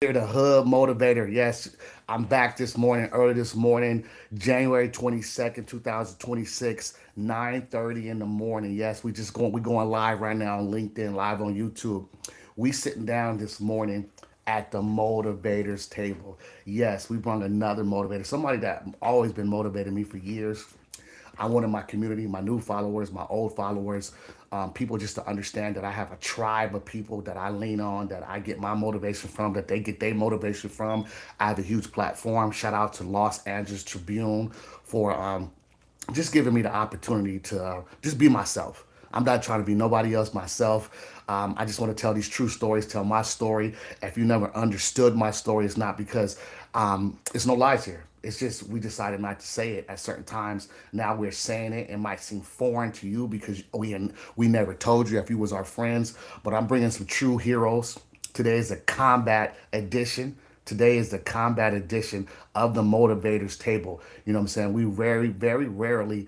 Here, the Hub Motivator. Yes, I'm back this morning, early this morning, January 22nd, 2026, 9:30 in the morning. Yes, we going live right now on LinkedIn, live on YouTube. We sitting down this morning at the motivators table. Yes, we brought another motivator, somebody that always been motivating me for years. I wanted my community, my new followers, my old followers, people just to understand that I have a tribe of people that I lean on, that I get my motivation from, that they get their motivation from. I have a huge platform. Shout out to Los Angeles Tribune for just giving me the opportunity to just be myself. I'm not trying to be nobody else, myself. I just want to tell these true stories, tell my story. If you never understood my story, it's not because it's no lies here. It's just we decided not to say it at certain times. Now we're saying it. It might seem foreign to you because we never told you if you was our friends. But I'm bringing some true heroes. Today is a combat edition. Today is the combat edition of the motivators table. You know what I'm saying? We very rarely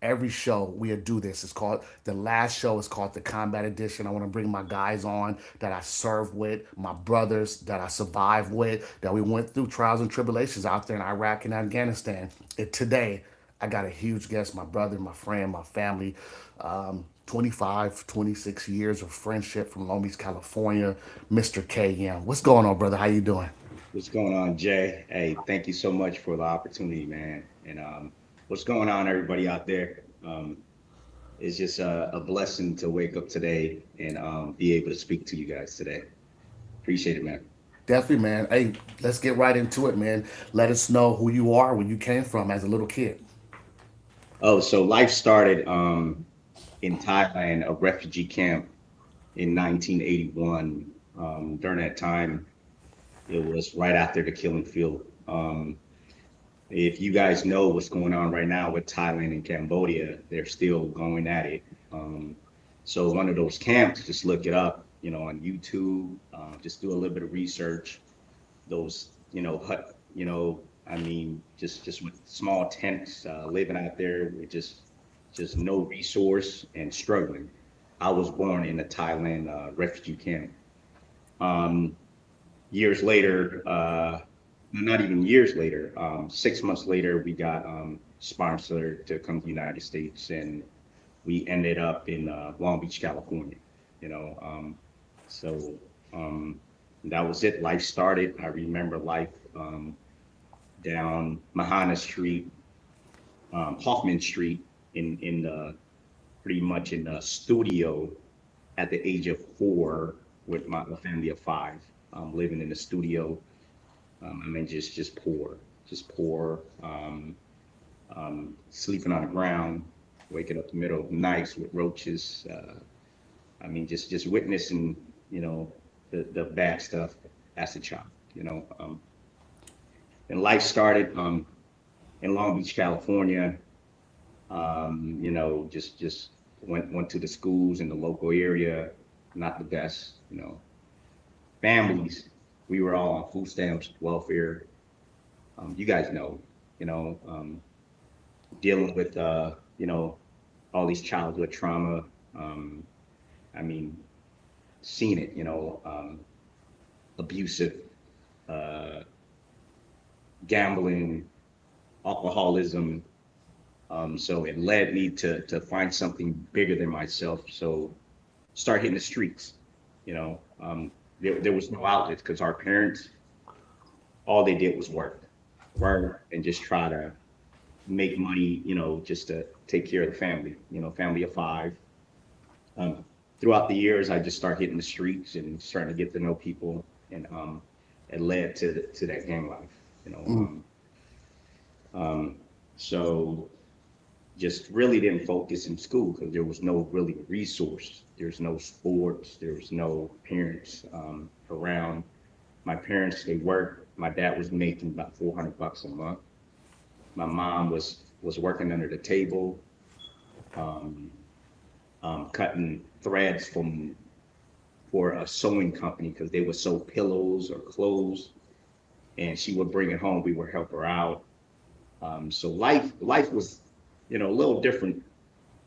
every show we'll do this. It's called the last show is called the combat edition. I want to bring my guys on that I served with, my brothers that I survived with, that we went through trials and tribulations out there in Iraq and Afghanistan. And today I got a huge guest, my brother, my friend, my family. 25, 26 years of friendship from Long Beach, California, Mr. KM. What's going on, brother? How you doing? What's going on, Jay? Hey, thank you so much for the opportunity, man. And what's going on, everybody out there? It's just a blessing to wake up today and be able to speak to you guys today. Appreciate it, man. Definitely, man. Hey, let's get right into it, man. Let us know who you are, where you came from as a little kid. Oh, so life started in Thailand, a refugee camp in 1981. During that time, it was right after the killing field. If you guys know what's going on right now with Thailand and Cambodia, they're still going at it. Um, so one of those camps, just look it up, on YouTube. Just do a little bit of research. Those, hut, I mean, just with small tents, living out there with just no resource and struggling. I was born in a Thailand refugee camp. Um, Years later, not even years later, 6 months later, we got sponsored to come to the United States, and we ended up in Long Beach, California. You know, so um, that was it. Life started. I remember life down Mahana Street, Hoffman Street, in the pretty much in the studio at the age of 4 with a family of 5, living in the studio. I mean, just poor, just poor. Sleeping on the ground, waking up in the middle of nights with roaches. I mean, just witnessing, the bad stuff as a child. You know, and life started in Long Beach, California. Just went to the schools in the local area. Not the best, families. We were all on food stamps, welfare. You guys know, you know, um, dealing with, all these childhood trauma. Um, I mean, seeing it, abusive, uh, gambling, alcoholism. So it led me to find something bigger than myself. So start hitting the streets. You know, there was no outlet because our parents, all they did was work, and just try to make money, just to take care of the family, family of 5. Um, Throughout the years, I just started hitting the streets and starting to get to know people, and it led to that gang life, you know. Mm. Um, so just really didn't focus in school because there was no really resource. There's no sports. There's no parents around. My parents, they worked. My dad was making about 400 bucks a month. My mom was working under the table, um, cutting threads for a sewing company because they would sew pillows or clothes, and she would bring it home. We would help her out. So life was, a little different,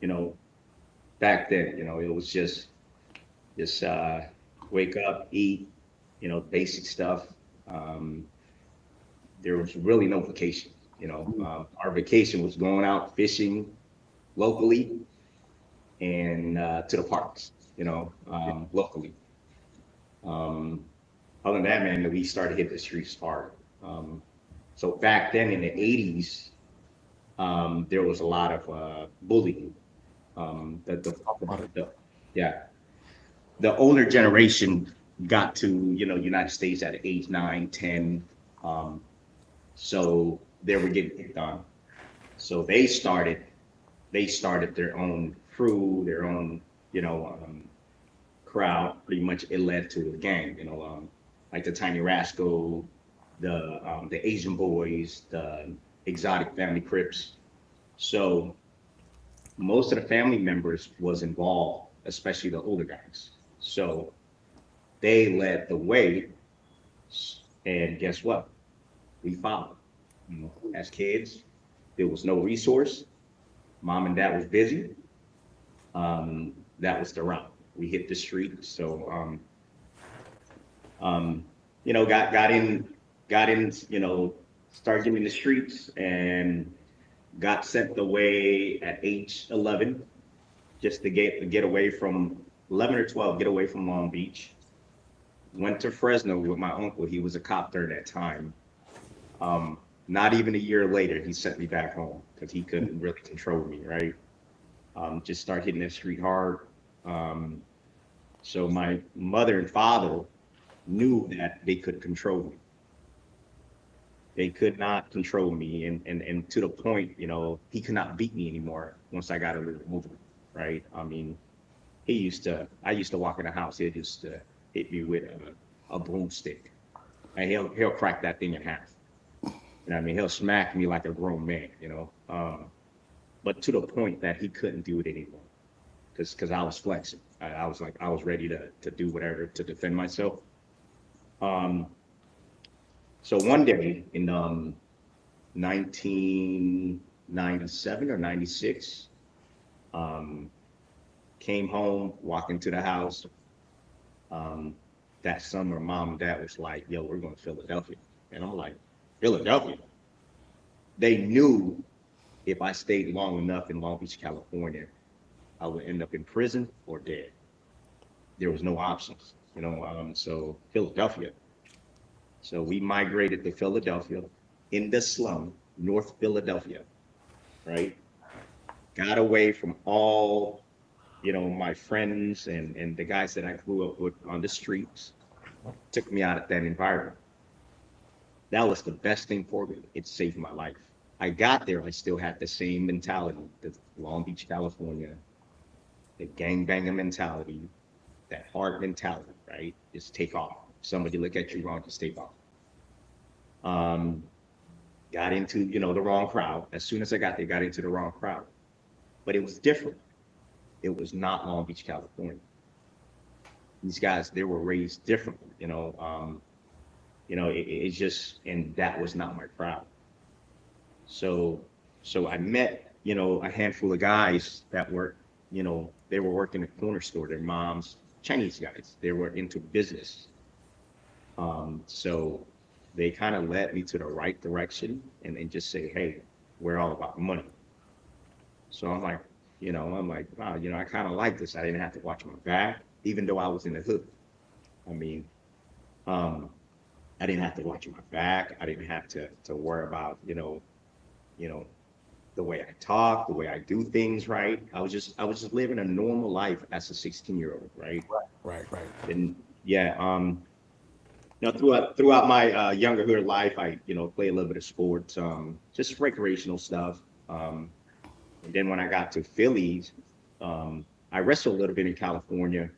you know, back then. It was just wake up, eat, basic stuff. Um, there was really no vacation. Our vacation was going out fishing locally and to the parks, locally. Um, Other than that, man, we started hitting the streets hard. Um, so back then in the 80s, there was a lot of bullying. Talk about it. The yeah, the older generation got to United States at age 9, 10, um, so they were getting picked on. So they started their own crew, their own crowd. Pretty much, it led to a gang. Like the Tiny Rascal, the Asian Boys, the Exotic Family Crips. So most of the family members was involved, especially the older guys. So they led the way, and guess what? We followed. As kids, there was no resource. Mom and dad was busy. That was the route. We hit the street. So got in, started getting in the streets and got sent away at age 11 just to get away from 11 or 12, get away from Long Beach. Went to Fresno with my uncle. He was a cop during that time. Um, Not even a year later, he sent me back home because he couldn't really control me, right? Just start hitting that street hard. Um, so my mother and father knew that they could control me. They could not control me, and to the point, he could not beat me anymore once I got a little older, right? I mean, I used to walk in the house, he used to hit me with a broomstick, and he'll crack that thing in half. I mean, he'll smack me like a grown man. But to the point that he couldn't do it anymore because I was flexing. I was like, I was ready to do whatever to defend myself. Um, so one day in 1997 or 96, um, came home, walked into the house. Um, that summer, mom and dad was like, "Yo, we're going to Philadelphia," and I'm like, "Philadelphia?" They knew if I stayed long enough in Long Beach, California, I would end up in prison or dead. There was no options. So Philadelphia. So we migrated to Philadelphia in the slum, North Philadelphia, right? Got away from all, my friends and the guys that I grew up with on the streets. Took me out of that environment. That was the best thing for me. It saved my life. I got there, I still had the same mentality, the Long Beach, California, the gangbanger mentality, that hard mentality, right? Just take off. Somebody look at you wrong, just take off. Um, got into, the wrong crowd. As soon as I got there, got into the wrong crowd. But it was different. It was not Long Beach, California. These guys, they were raised differently. It's just, and that was not my crowd. So, so I met, a handful of guys that were, they were working a corner store. Their moms, Chinese guys, they were into business. So they kind of led me to the right direction and just say, "Hey, we're all about money." So I'm like, wow, I kind of like this. I didn't have to watch my back, even though I was in the hood. I mean, um, I didn't have to watch my back. I didn't have to worry about, you know, the way I talk, the way I do things, right? I was just living a normal life as a 16-year-old, right? Right, right. And yeah, throughout my younger life, I play a little bit of sports, just recreational stuff. And then when I got to Philly, I wrestled a little bit in California.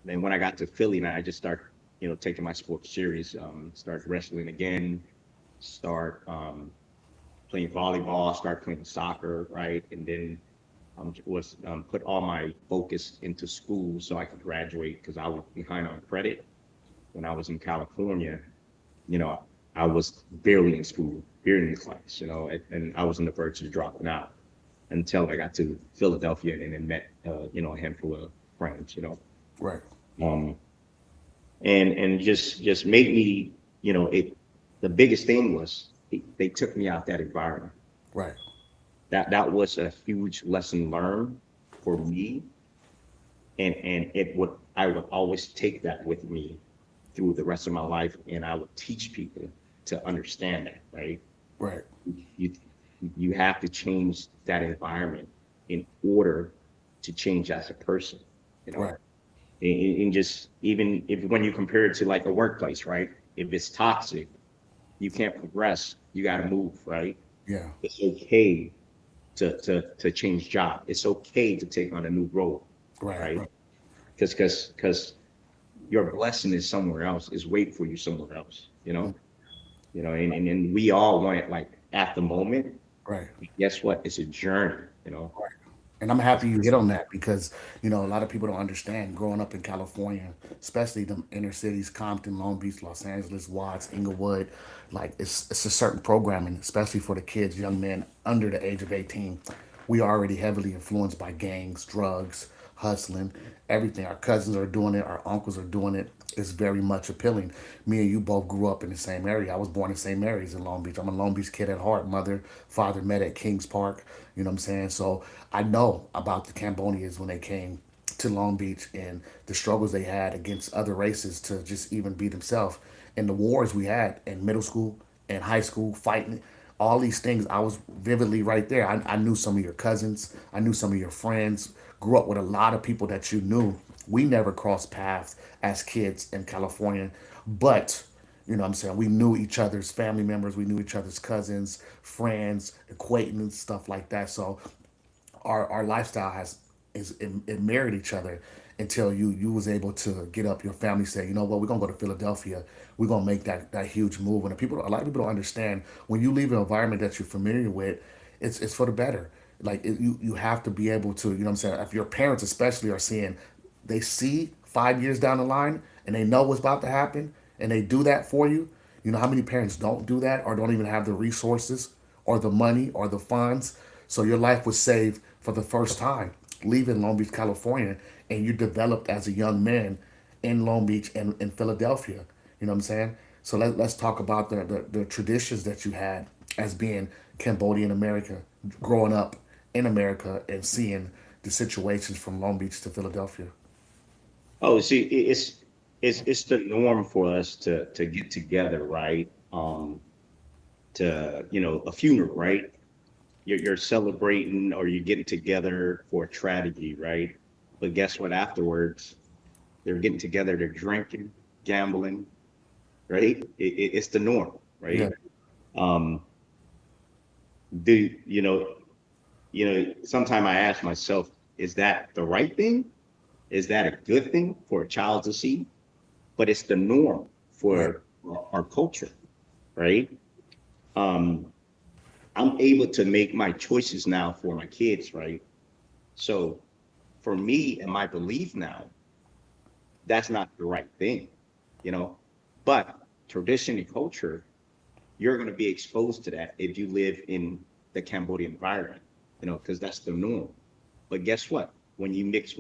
Then when I got to Philly, now I just start taking my sports serious. Start wrestling again. Start playing volleyball. Start playing soccer, right? And then was put all my focus into school so I could graduate because I was behind on credit when I was in California. You know, I was barely in school, barely in class. And I was on the verge of dropping out until I got to Philadelphia and then met a handful of friends. Right. Um, and just made me, it. The biggest thing was they took me out that environment. Right. That was a huge lesson learned for me, and it would I would always take that with me through the rest of my life, and I would teach people to understand that, right? Right. You you have to change that environment in order to change as a person, you know. Right. And just even if when you compare it to like a workplace, right? If it's toxic, you can't progress. You got to move, right? Yeah. It's okay to change job. It's okay to take on a new role, Right. right? Right. Because your blessing is somewhere else, is waiting for you somewhere else, Mm. and we all want it like at the moment. Right. Guess what? It's a journey. Right. And I'm happy you hit on that because, a lot of people don't understand growing up in California, especially the inner cities, Compton, Long Beach, Los Angeles, Watts, Inglewood. Like it's a certain programming, especially for the kids, young men under the age of 18. We are already heavily influenced by gangs, drugs, hustling, everything. Our cousins are doing it, our uncles are doing it. It's very much appealing. Me and you both grew up in the same area. I was born in St. Mary's in Long Beach. I'm a Long Beach kid at heart. Mother, father met at Kings Park. You know what I'm saying? So I know about the Cambodians when they came to Long Beach and the struggles they had against other races to just even be themselves. And the wars we had in middle school and high school, fighting all these things. I was vividly right there. I knew some of your cousins. I knew some of your friends. Grew up with a lot of people that you knew. We never crossed paths as kids in California, but what I'm saying? We knew each other's family members. We knew each other's cousins, friends, acquaintances, stuff like that. So our lifestyle it mirrored each other until you was able to get up. Your family said, you know what, we're gonna go to Philadelphia. We're gonna make that huge move. And a lot of people don't understand when you leave an environment that you're familiar with, it's for the better. Like you have to be able to, what I'm saying. If your parents especially are seeing, they see 5 years down the line and they know what's about to happen and they do that for you. You know how many parents don't do that or don't even have the resources or the money or the funds. So your life was saved for the first time leaving Long Beach, California, and you developed as a young man in Long Beach and in Philadelphia. You know what I'm saying? So let's talk about the traditions that you had as being Cambodian American, growing up in America and seeing the situations from Long Beach to Philadelphia. Oh, see, it's the norm for us to get together, right? To a funeral, right? You're celebrating or you're getting together for a tragedy, right? But guess what? Afterwards, they're getting together, they're drinking, gambling, right? It's the norm, Yeah. right? Um, do Sometimes I ask myself, is that the right thing? Is that a good thing for a child to see? But it's the norm Right. for our culture, right? Um, I'm able to make my choices now for my kids, right? So for me and my belief now, that's not the right thing, you know. But tradition and culture, you're going to be exposed to that if you live in the Cambodian environment, because that's the norm. But guess what? When you mix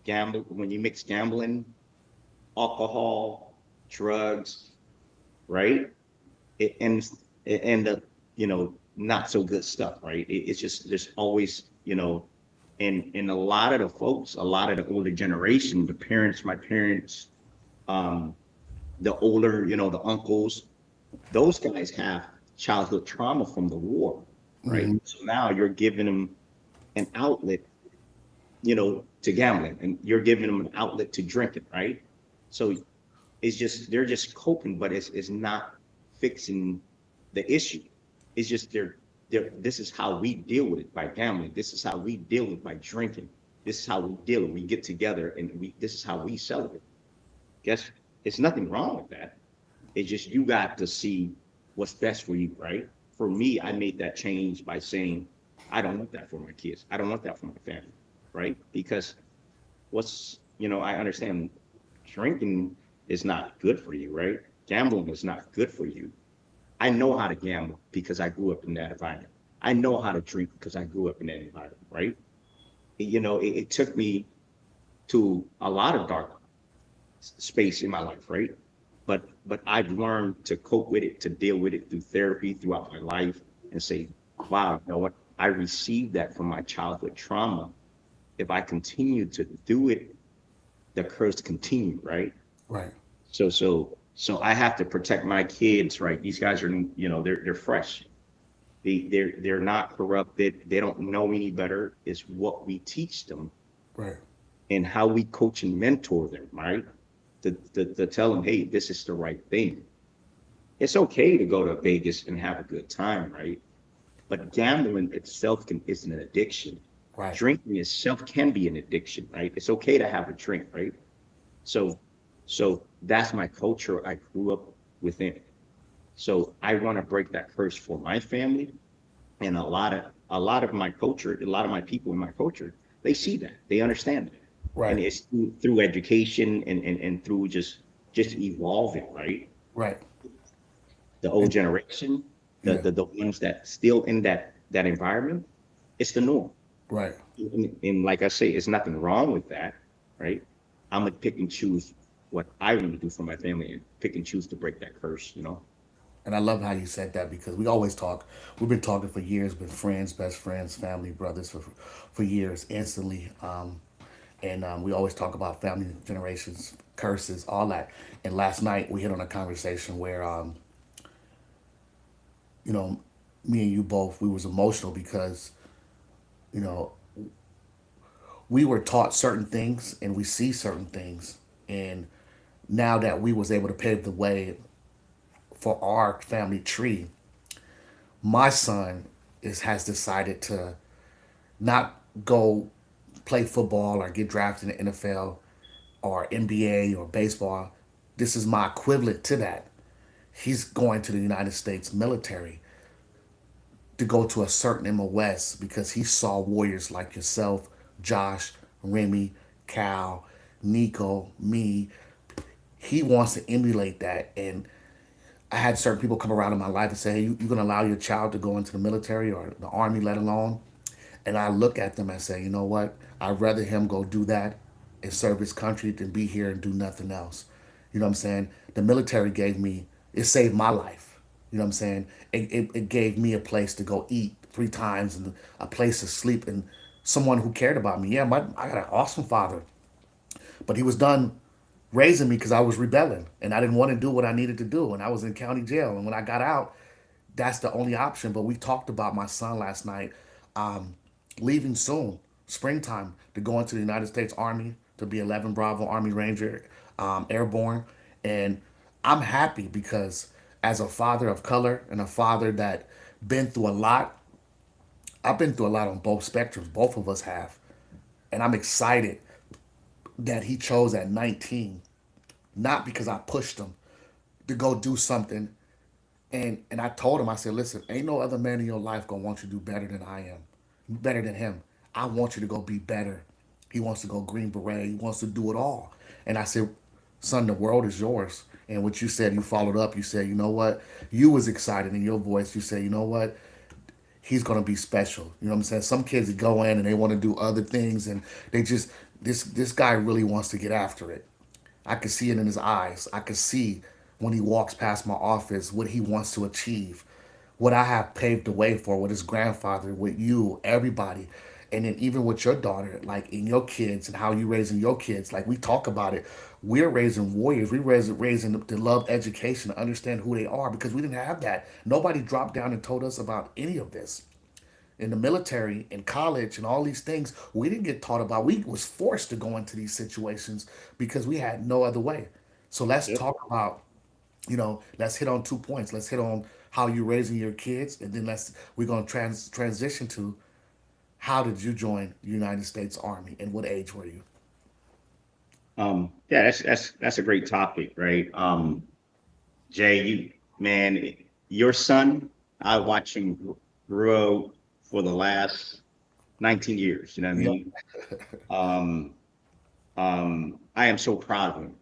gambling, alcohol, drugs, right? And the not so good stuff, right? It's just there's always and a lot of the folks, a lot of the older generation, the parents, my parents, um, the older, the uncles, those guys have childhood trauma from the war, right? Hmm. So now you're giving them an outlet, to gambling, and you're giving them an outlet to drinking, right? So it's just they're just coping, but it's not fixing the issue. It's just they're this is how we deal with it by gambling. This is how we deal with it by drinking. This is how we deal with it. We get together and we this is how we celebrate. Guess it's nothing wrong with that. It's just you got to see what's best for you, right? For me, I made that change by saying, I don't want that for my kids. I don't want that for my family, right? Because I understand drinking is not good for you, right? Gambling is not good for you. I know how to gamble because I grew up in that environment. I know how to drink because I grew up in that environment, right? It took me to a lot of dark space in my life, right? But I've learned to cope with it, to deal with it through therapy throughout my life, and say, wow, you know what? I received that from my childhood trauma. If I continue to do it, the curse continue, right? Right. So I have to protect my kids, right? These guys are, they're fresh. They're not corrupted. They don't know any better. It's what we teach them Right. and how we coach and mentor them, right? To tell them, hey, this is the right thing. It's okay to go to Vegas and have a good time, right? But gambling itself is an addiction. Right. Drinking itself can be an addiction, right? It's okay to have a drink, right? So, so that's my culture I grew up within. So I want to break that curse for my family, and a lot of my culture, a lot of my people in my culture, they see that, they understand it, and Right. it's through education and through just evolving, right? Right. The old And generation, the yeah. the, the ones that still in that environment, it's the norm. Right. And like I say, it's nothing wrong with that, right? I'm gonna pick and choose what I want to do for my family and pick and choose to break that curse. And I love how you said that because we always talk. We've been talking for years, been friends, best friends, family, brothers for years, instantly. And we always talk about family generations, curses, all that. And last night we hit on a conversation where, you know, me and you both, we was emotional because, you know, we were taught certain things and we see certain things. And now that we was able to pave the way for our family tree, my son has decided to not go play football or get drafted in the NFL or NBA or baseball. This is my equivalent to that. He's going to the United States military to go to a certain MOS because he saw warriors like yourself, Josh, Remy, Cal, Nico, me. He wants to emulate that. And I had certain people come around in my life and say, hey, you going to allow your child to go into the military or the army, let alone? And I look at them and say, you know what? I'd rather him go do that and serve his country than be here and do nothing else. You know what I'm saying? The military it saved my life. You know what I'm saying? It gave me a place to go eat 3 times and a place to sleep and someone who cared about me. Yeah, I got an awesome father, but he was done raising me because I was rebelling and I didn't want to do what I needed to do. And I was in county jail. And when I got out, that's the only option. But we talked about my son last night, leaving soon, springtime, to go into the United States Army to be 11 Bravo Army Ranger, airborne. And I'm happy because as a father of color and a father that been through a lot, I've been through a lot on both spectrums. Both of us have. And I'm excited that he chose at 19, not because I pushed him to go do something. And I told him, I said, listen, ain't no other man in your life gonna want you to do better than I am, better than him. I want you to go be better. He wants to go Green Beret. He wants to do it all. And I said, son, the world is yours. And what you said, you followed up. You said, you know what? You was excited in your voice. You said, you know what? He's gonna be special. You know what I'm saying? Some kids go in and they want to do other things, and they just this guy really wants to get after it. I could see it in his eyes. I could see when he walks past my office what he wants to achieve, what I have paved the way for with his grandfather, with you, everybody. And then even with your daughter, like in your kids and how you raising your kids, like we talk about it. We're raising warriors. We raising them to love education, to understand who they are because we didn't have that. Nobody dropped down and told us about any of this in the military, in college, and all these things we didn't get taught about. We was forced to go into these situations because we had no other way. So let's Yep. talk about, let's hit on 2 points. Let's hit on how you're raising your kids, and then we're gonna transition to how did you join the United States Army and what age were you? Yeah, that's a great topic, right? Jay, man, your son, I watch him grow for the last 19 years. You know what I Yep. mean? Um, I am so proud of him.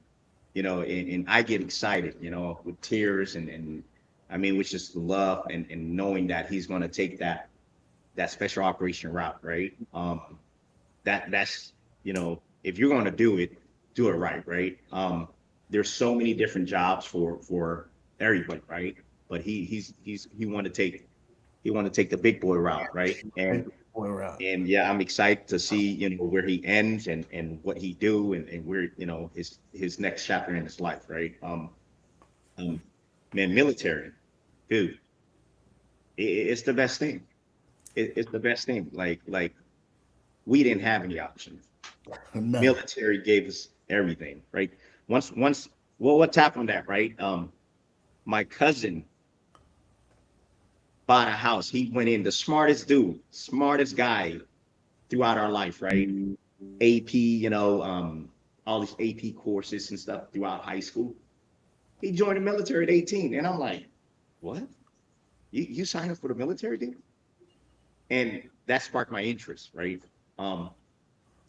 And I get excited, with tears and I mean, with just love and knowing that he's going to take that special operation route, right? That's if you're going to do it right, right? there's so many different jobs for everybody, right? But he want to take the big boy route, right? Big boy around. And yeah, I'm excited to see, where he ends and what he do and where, his next chapter in his life, right? Um, man, military, dude, it's the best thing. It's the best thing. Like we didn't have any options. None. Military gave us everything, right? Once, well, what tap on that, right? My cousin bought a house. He went in, the smartest dude, smartest guy throughout our life, right? AP, all these AP courses and stuff throughout high school. He joined the military at 18. And I'm like, what? You signed up for the military, dude? And that sparked my interest, right? Um,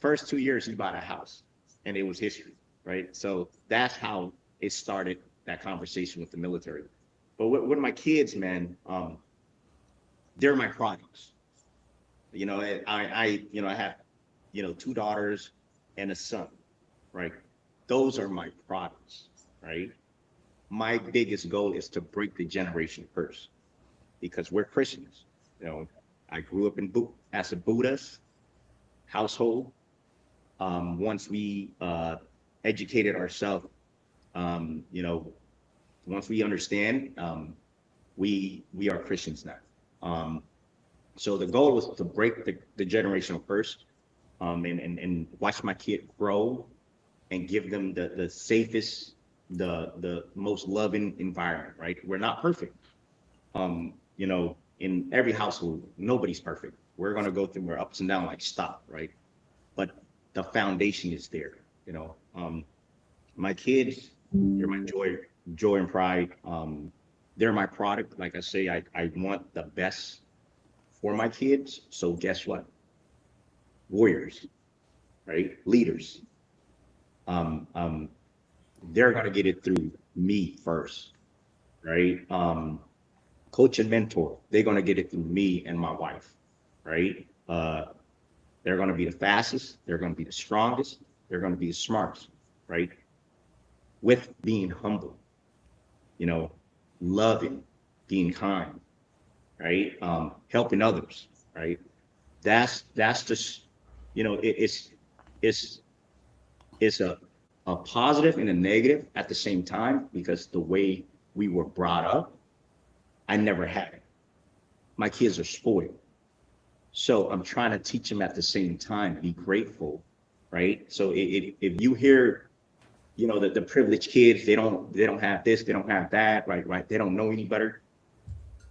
First 2 years he bought a house and it was history, right? So that's how it started, that conversation with the military. But with my kids, man, they're my products. I have, two daughters and a son, right? Those are my products, right? My biggest goal is to break the generation first because we're Christians. You know, I grew up as a Buddhist household. Once we educated ourselves, um, you know, once we understand, we are Christians now. Um, so the goal was to break the generational curse, and watch my kid grow and give them the safest, the most loving environment. Right? We're not perfect. In every household, nobody's perfect. We're gonna go through our ups and downs like stop, right? But the foundation is there. My kids, they're my joy and pride. They're my product. Like I say, I want the best for my kids. So guess what? Warriors, right? Leaders. Um, um, they're gonna get it through me first, right? Coach and mentor, they're gonna get it through me and my wife, right? They're gonna be the fastest, they're gonna be the strongest, they're gonna be the smartest, right? With being humble, you know, loving, being kind, right? Helping others, right? That's just, it's it's a positive and a negative at the same time because the way we were brought up, I never had it. My kids are spoiled. So I'm trying to teach them at the same time, be grateful, right? So if you hear, the privileged kids, they don't have this, they don't have that, right, they don't know any better.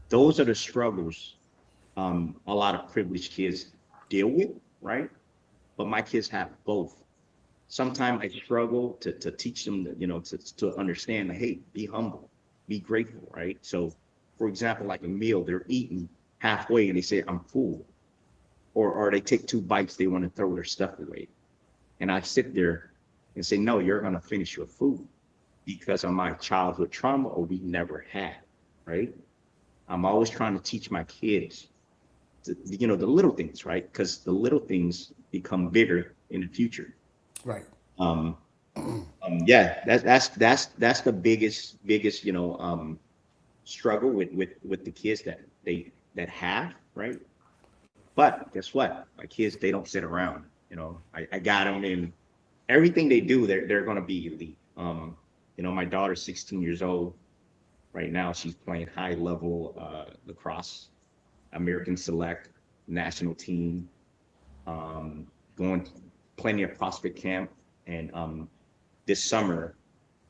Those are the struggles a lot of privileged kids deal with, right? But my kids have both. Sometimes I struggle to teach them that, to understand that, hey, be humble, be grateful, right? So, for example, like a meal, they're eating halfway and they say, I'm full. Or they take 2 bites, they want to throw their stuff away. And I sit there and say, no, you're going to finish your food because of my childhood trauma or we never had, right? I'm always trying to teach my kids, the little things, right? Because the little things become bigger in the future. Right. Um, yeah, that's the biggest struggle with the kids that have, right? But guess what? My kids, they don't sit around. I got them in everything they do. They're gonna be elite. My daughter's 16 years old right now. She's playing high level lacrosse, American Select, national team. Um, Going plenty of prospect camp, and this summer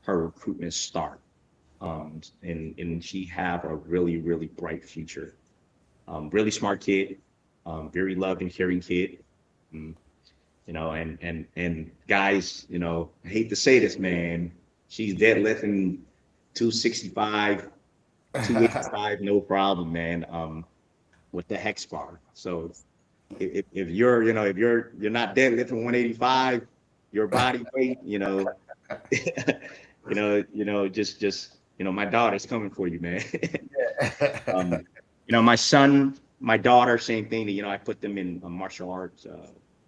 her recruitment start. And she have a really really bright future. Really smart kid, very loving, caring kid. Mm, and guys, I hate to say this, man. She's deadlifting 265, 285, no problem, man. With the hex bar. So if you're not deadlifting 185, your body weight, just my daughter's coming for you, man. um, my son, my daughter, same thing. I put them in martial arts,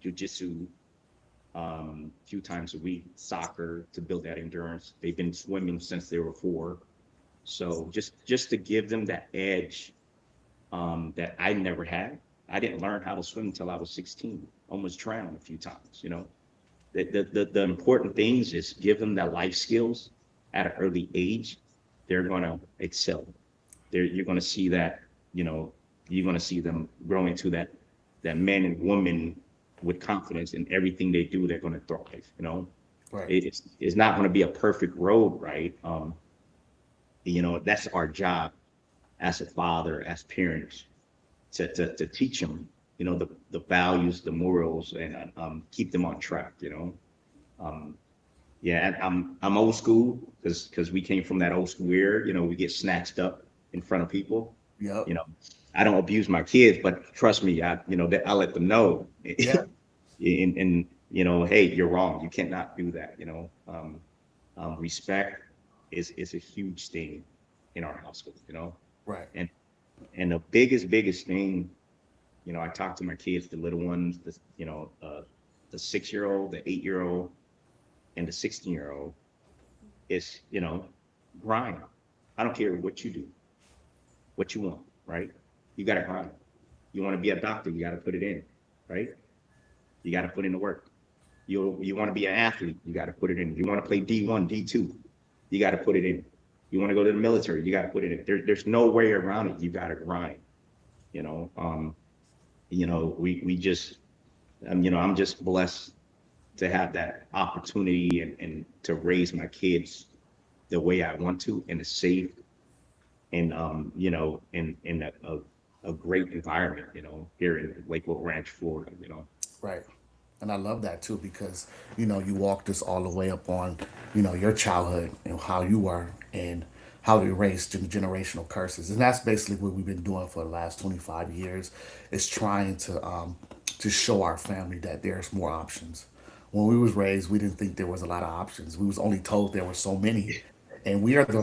jujitsu, a few times a week, soccer to build that endurance. They've been swimming since they were 4. So just to give them that edge that I never had. I didn't learn how to swim until I was 16. Almost drowned a few times. The important things is give them that life skills at an early age. They're gonna excel. You're gonna see that, you know, you're gonna see them grow into that man and woman with confidence in everything they do. They're gonna thrive. Right. It's not gonna be a perfect road, right? That's our job as a father, as parents, to teach them, the values, the morals, and keep them on track. Um, yeah, and I'm old school because we came from that old school era. We get snatched up in front of people. Yep. You know, I don't abuse my kids, but trust me, I let them know, Yeah. and hey, you're wrong. You cannot do that. Respect is a huge thing in our household. Right. And the biggest thing, I talk to my kids, the little ones, the 6-year-old, the 8-year-old, and the 16-year-old is, grind. I don't care what you do, what you want, right? You got to grind. You want to be a doctor, you got to put it in, right? You got to put in the work. You want to be an athlete, you got to put it in. You want to play D1, D2, you got to put it in. You want to go to the military, you got to put it in. There's no way around it. You got to grind. You know, we just, I'm just blessed to have that opportunity and to raise my kids the way I want to in a safe and in a great environment, here in Lakewood Ranch, Florida. Right. And I love that too because, you walked us all the way up on, your childhood and how you were and how to erase generational curses. And that's basically what we've been doing for the last 25 years is trying to show our family that there's more options. When we was raised, we didn't think there was a lot of options. We was only told there were so many, and we are the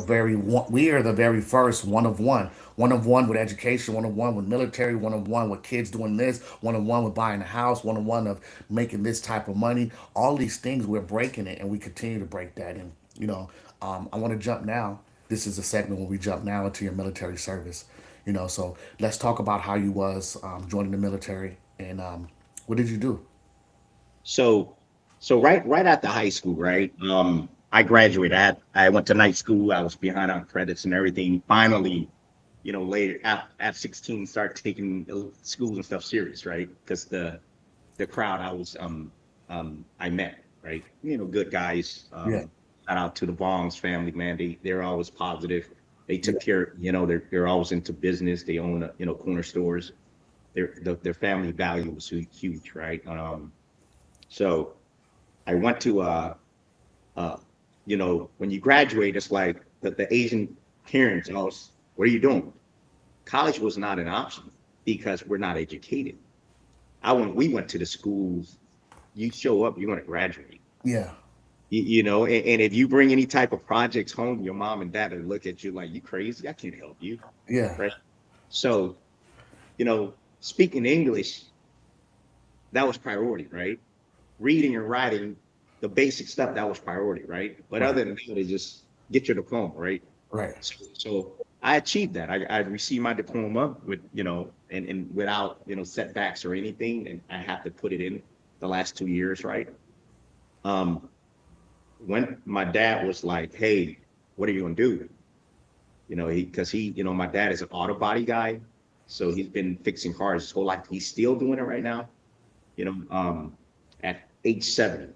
very first one of one with education, one of one with military, one of one with kids doing this, one of one with buying a house, one of one of making this type of money. All these things we're breaking it, and we continue to break that. And I want to jump now. This is a segment where we jump now into your military service. So let's talk about how you was joining the military and what did you do? So, so right after high school, right? I graduated. I went to night school. I was behind on credits and everything. Finally, later at 16, start taking schools and stuff serious, right? Because the crowd I met, right? Good guys. Yeah, Shout out to the Bongs family, man. They're always positive. They took care. They're always into business. They own corner stores. Their family value was huge, right? So I went to uh when you graduate, it's like the Asian parents always, what are you doing? College was not an option because we're not educated. When we went to the schools, you show up, you're going to graduate. yeah, And if you bring any type of projects home, your mom and dad will look at you like you crazy. I can't help you, yeah, right? So, speaking English, that was priority, right? Reading and writing, the basic stuff, that was priority, right? But right, other than that, they just get your diploma, right? right, So I achieved that. I received my diploma with, and without, setbacks or anything. And I have to put it in the last 2 years, right? Um, when my dad was like, "Hey, what are you gonna do?" Because my dad is an auto body guy, so he's been fixing cars his whole life. He's still doing it right now. At age 70.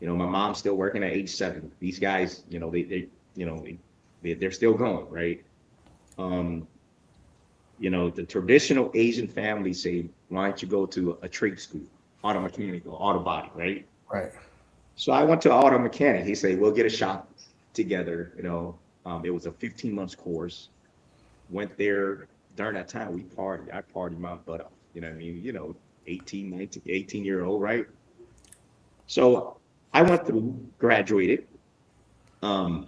My mom's still working at age 7. These guys, you know, they're still going, right? Um, the traditional Asian families say, why don't you go to a trade school, auto mechanical, auto body, right? right. So I went to auto mechanic. He said, we'll get a shop together. It was a 15 months course. Went there during that time. We partied. I partied my butt off. You know what I mean? 18, 19, 18-year-old, right? So I went through, graduated, um,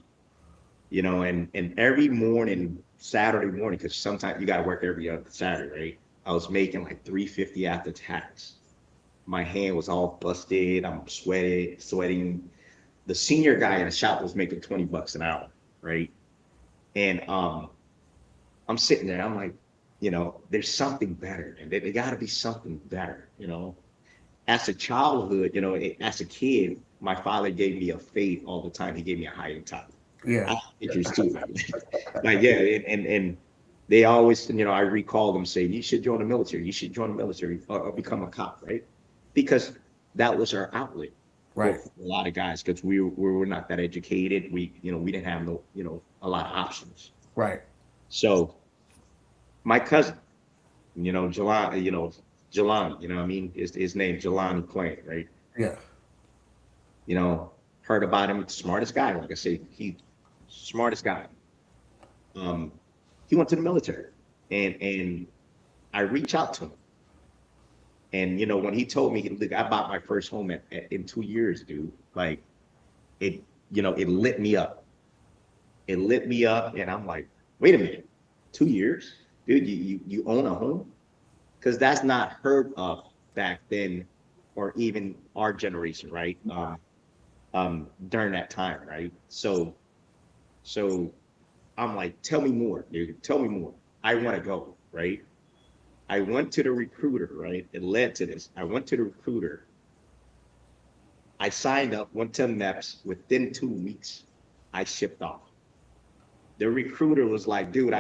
and every morning, Saturday morning, because sometimes you got to work every other Saturday, right? I was making like 350 after tax. My hand was all busted. I'm sweating. The senior guy in the shop was making $20 an hour, right? And I'm sitting there. I'm like, there's something better, and there got to be something better. As a childhood, as a kid, my father gave me a fade all the time. He gave me a hiding top. Yeah. I have pictures too. Like, yeah, and they always, I recall them saying, "You should join the military. You should join the military or become a cop," right? Because that was our outlet for, Right. for a lot of guys, because we were not that educated. We didn't have no, a lot of options. Right. So my cousin, Jelani, Jelani, what I mean, his name Jelani Quain, right? Yeah. You know, heard about him, smartest guy. Like I say, he smartest guy. Um, he went to the military, and I reached out to him, and when he told me, look, I bought my first home in 2 years, dude. Like it, it lit me up. It lit me up, and I'm like, wait a minute, 2 years, dude, you own a home? Because that's not heard of back then, or even our generation, right? During that time, right? So I'm like, tell me more, dude. Tell me more. I want to go, right? I went to the recruiter, right? It led to this. I went to the recruiter. I signed up, went to MEPS. Within 2 weeks, I shipped off. The recruiter was like, dude,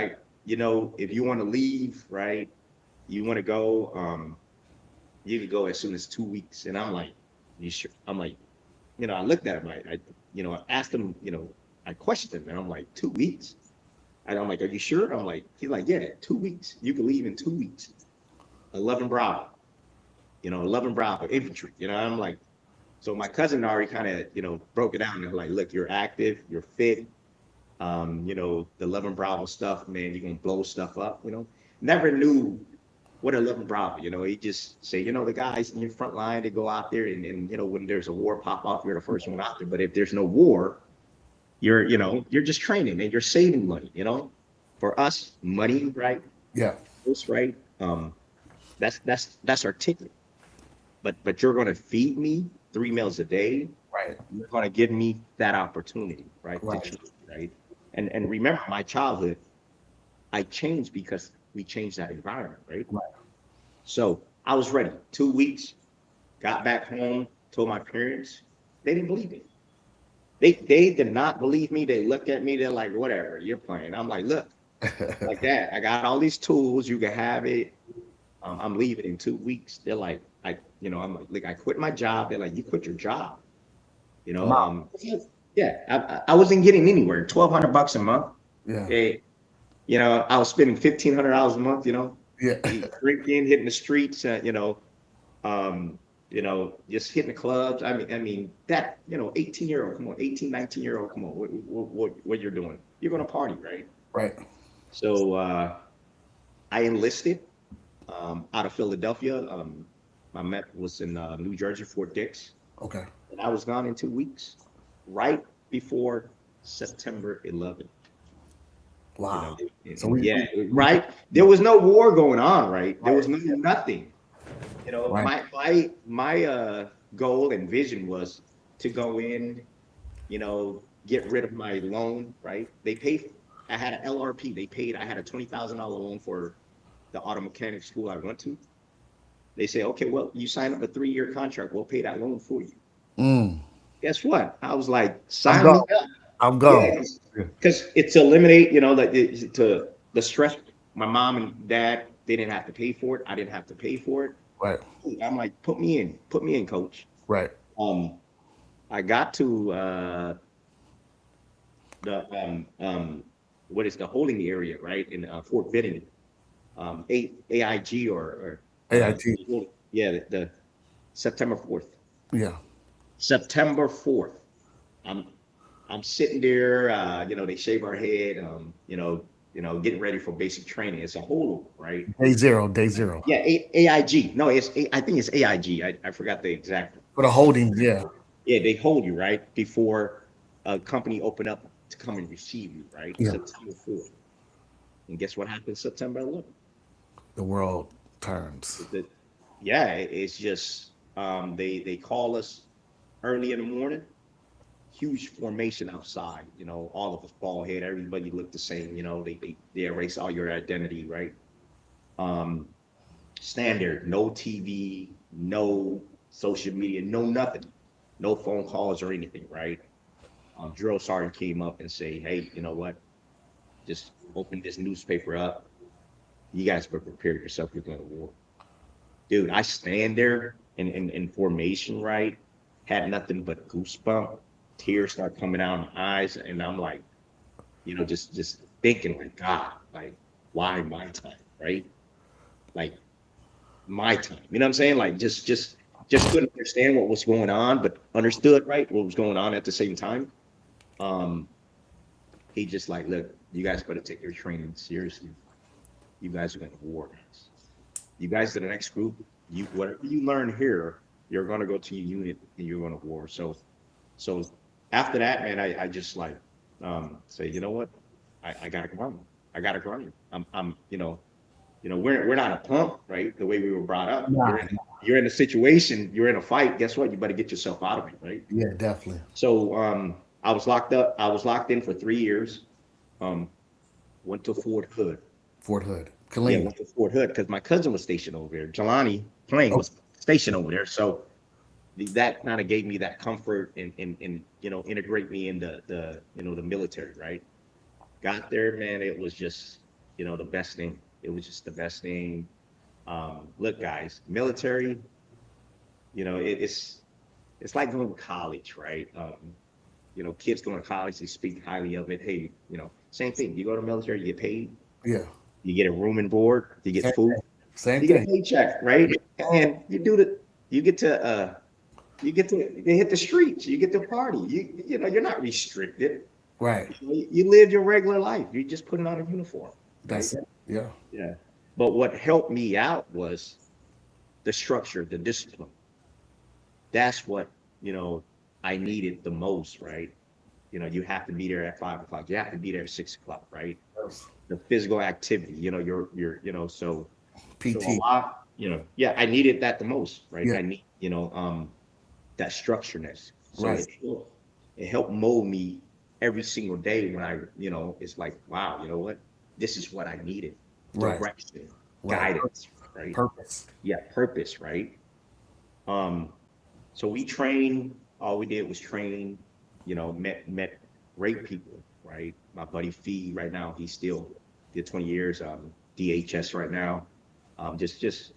if you want to leave, right? You want to go, you could go as soon as 2 weeks. And I'm like, you sure? I'm like, I looked at him. I asked him, I questioned him, and I'm like, 2 weeks? And I'm like, are you sure? I'm like, he's like, yeah, 2 weeks. You can leave in 2 weeks. 11 Bravo, 11 Bravo infantry. I'm like, so my cousin already kind of, broke it down. And like, look, you're active, you're fit. The 11 Bravo stuff, man, you're gonna blow stuff up. Never knew what 11 Bravo. He just say, the guys in your front line, they go out there, and when there's a war pop off, you're the first one out there. But if there's no war, you're just training and you're saving money. For us, money, right? Yeah. That's right. That's our ticket. But you're gonna feed me 3 meals a day. Right. You're gonna give me that opportunity, right? To Right. train, right? And remember my childhood, I changed because we changed that environment, right? Right. So I was ready. 2 weeks, got back home, told my parents. They didn't believe me. They did not believe me. They looked at me. They're like, whatever, you're playing. I'm like, look, like that. I got all these tools. You can have it. I'm leaving in 2 weeks. They're like, I'm like, I quit my job. They're like, you quit your job. You know, Mom. um, yeah, I wasn't getting anywhere. $1,200 a month. Yeah. Hey, I was spending $1,500 a month. Yeah. Drinking, hitting the streets. Um, just hitting the clubs. I mean that, 18-year-old, come on, 18, 19-year-old, come on, what you're doing? You're gonna party, right? Right. So I enlisted out of Philadelphia. My met was in New Jersey, Fort Dix, Okay. and I was gone in 2 weeks, right before September 11th. You know, Wow. So and yeah, right. There was no war going on, right? There right. was nothing. Right. My goal and vision was to go in, get rid of my loan, right? They paid. I had an LRP. They paid. I had a $20,000 loan for the auto mechanic school I went to. They say, okay, well, you sign up a 3-year contract. We'll pay that loan for you. Mm. Guess what? I was like, I'm sign me go. up. I'm go. Yeah, because it's to eliminate, to the stress. My mom and dad, they didn't have to pay for it. I didn't have to pay for it. Right. I'm like, put me in, coach. Right. Um, I got to the what is the holding area, right, in Fort Benning, AIG, or AIT. yeah, the September 4th. Yeah. September 4th. I'm I'm sitting there, they shave our head, getting ready for basic training. It's a holdover, right? Day zero. Day zero. Yeah, AIG. No, I think it's AIG. I forgot the exact. For the holding. Yeah. Yeah, they hold you right before a company open up to come and receive you, right? Yeah. September 4th. And guess what happened September 11th? The world turns. Yeah, it's just They call us early in the morning. Huge formation outside. You know, all of us bald head. Everybody looked the same. You know, they erase all your identity, right? Um, Standard. No TV, no social media, no nothing, no phone calls or anything, right? Drill sergeant came up and say, "Hey, you know what? Just open this newspaper up. You guys better prepare yourself. You're going to war." Dude, I stand there in formation, right? Had nothing but goosebump. Tears start coming out of my eyes, and I'm like, you know, just thinking like, God, like, why my time, right? Like my time. You know what I'm saying? Like just couldn't understand what was going on, but understood, right, what was going on at the same time. Um, he just like, look, you guys better take your training seriously. You guys are going to war. You guys are the next group. You whatever you learn here, you're going to go to your unit and you're going to war. So after that, man, I just like say, you know what, I gotta grind. I gotta grind. We're not a pump, right? The way we were brought up. Nah, You're in a situation, you're in a fight. Guess what? You better get yourself out of it, right? yeah, definitely. So I was locked up. I was locked in for 3 years. Um, Went to Fort Hood. Fort Hood, Yeah, Killeen. went to Fort Hood because my cousin was stationed over there. Jelani Plain Oh, was stationed over there. So that kind of gave me that comfort and integrate me in the military, right? Got there, man. It was just the best thing. It was just the best thing. Look, guys, military, it's like going to college, right? Kids going to college, they speak highly of it. Hey, same thing. You go to military, you get paid, yeah. you get a room and board, you get Same food, thing. Same you get a thing. paycheck, right? And you get to you hit the streets, you get to party. You're not restricted. Right. You live your regular life. You're just putting on a uniform, right? That's it. Yeah. Yeah. But what helped me out was the structure, the discipline. That's what, you know, I needed the most, right? You have to be there at 5 o'clock. You have to be there at 6 o'clock, right? The physical activity, so a PT. lot, yeah, I needed that the most, right? Yeah. I need, that structureness. So Right. it helped mold me every single day when it's like, wow, you know what? This is what I needed. Right. Direction, Right. guidance, right? Purpose. Yeah, purpose, right? Um, so we trained, all we did was train, met great people, right? My buddy Fee right now, he's still did 20 years, DHS right now. Just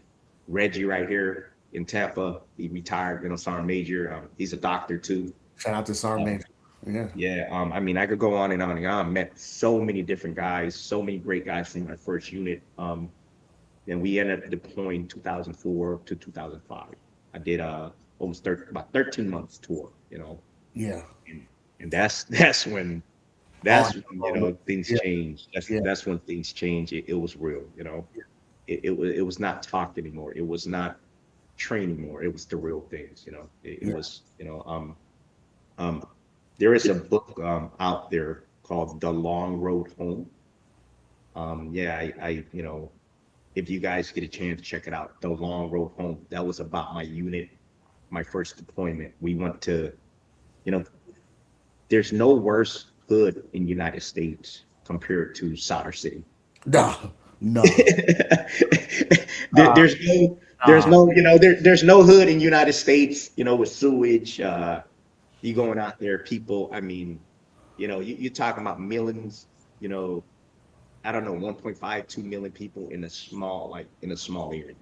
Reggie right here in Tampa, he retired, Sergeant Major. He's a doctor too. Shout out to Um, Sergeant Major. Yeah. yeah, I mean, I could go on and on and on. Met so many different guys, so many great guys from my first unit. And we ended up deploying 2004 to 2005. I did almost about 13 months tour, Yeah. and, and that's when Oh, things yeah. change. Yeah. That's when things change. It was real, it was not talk anymore. It was not train anymore. It was the real things, it Yeah. was, um, there is a book out there called The Long Road Home. Yeah, if you guys get a chance, check it out. The Long Road Home. That was about my unit, my first deployment. We went to, you know, there's no worse hood in the United States compared to Solder City. No. No. Uh, There's no, uh, there's no hood in United States, with sewage. You going out there, people. I mean, you're talking about millions. You know, I don't know, 1.5, 2 million people in a small area.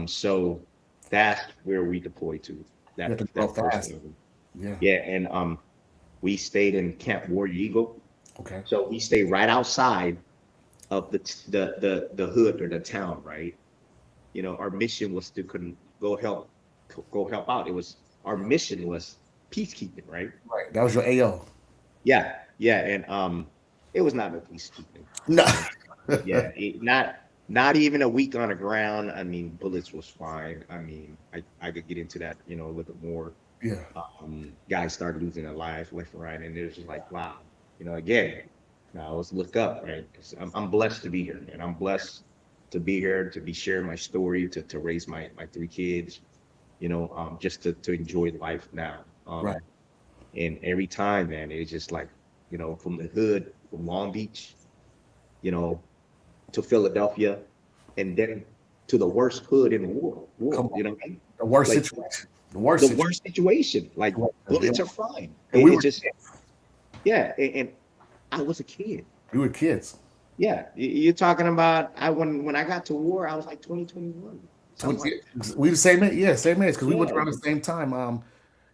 So that's where we deployed to. you have That to grow that first fast. one. Yeah. Yeah, and we stayed in Camp War Eagle. Okay. So we stayed right outside of the hood or the town, right? Our mission was to go help out. Our mission was peacekeeping, right? Right. That was your AO. Yeah, yeah, and it was not no peacekeeping. No. Yeah, not even a week on the ground. I mean, bullets was fine. I mean, I could get into that, a little bit more. Yeah. Guys started losing their lives left and right, and it was just like, wow, again. Now let's look up, right? 'Cause I'm blessed to be here, man. I'm blessed. to be here, to be sharing my story, to raise my three kids, just to enjoy life now. Right. And every time, man, it's just like, from the hood, from Long Beach, you know, to Philadelphia, and then to the worst hood in the world. Come World, on. you know what I mean? The worst Like situation. The worst the situation. worst situation. Like Yeah. bullets are flying. And we It's were just, yeah. And I was a kid. we were kids. Yeah, you're talking about when I got to war, I was like 2021, something 20, like that. we the same age, yeah, same age because we went Yeah, around the same time.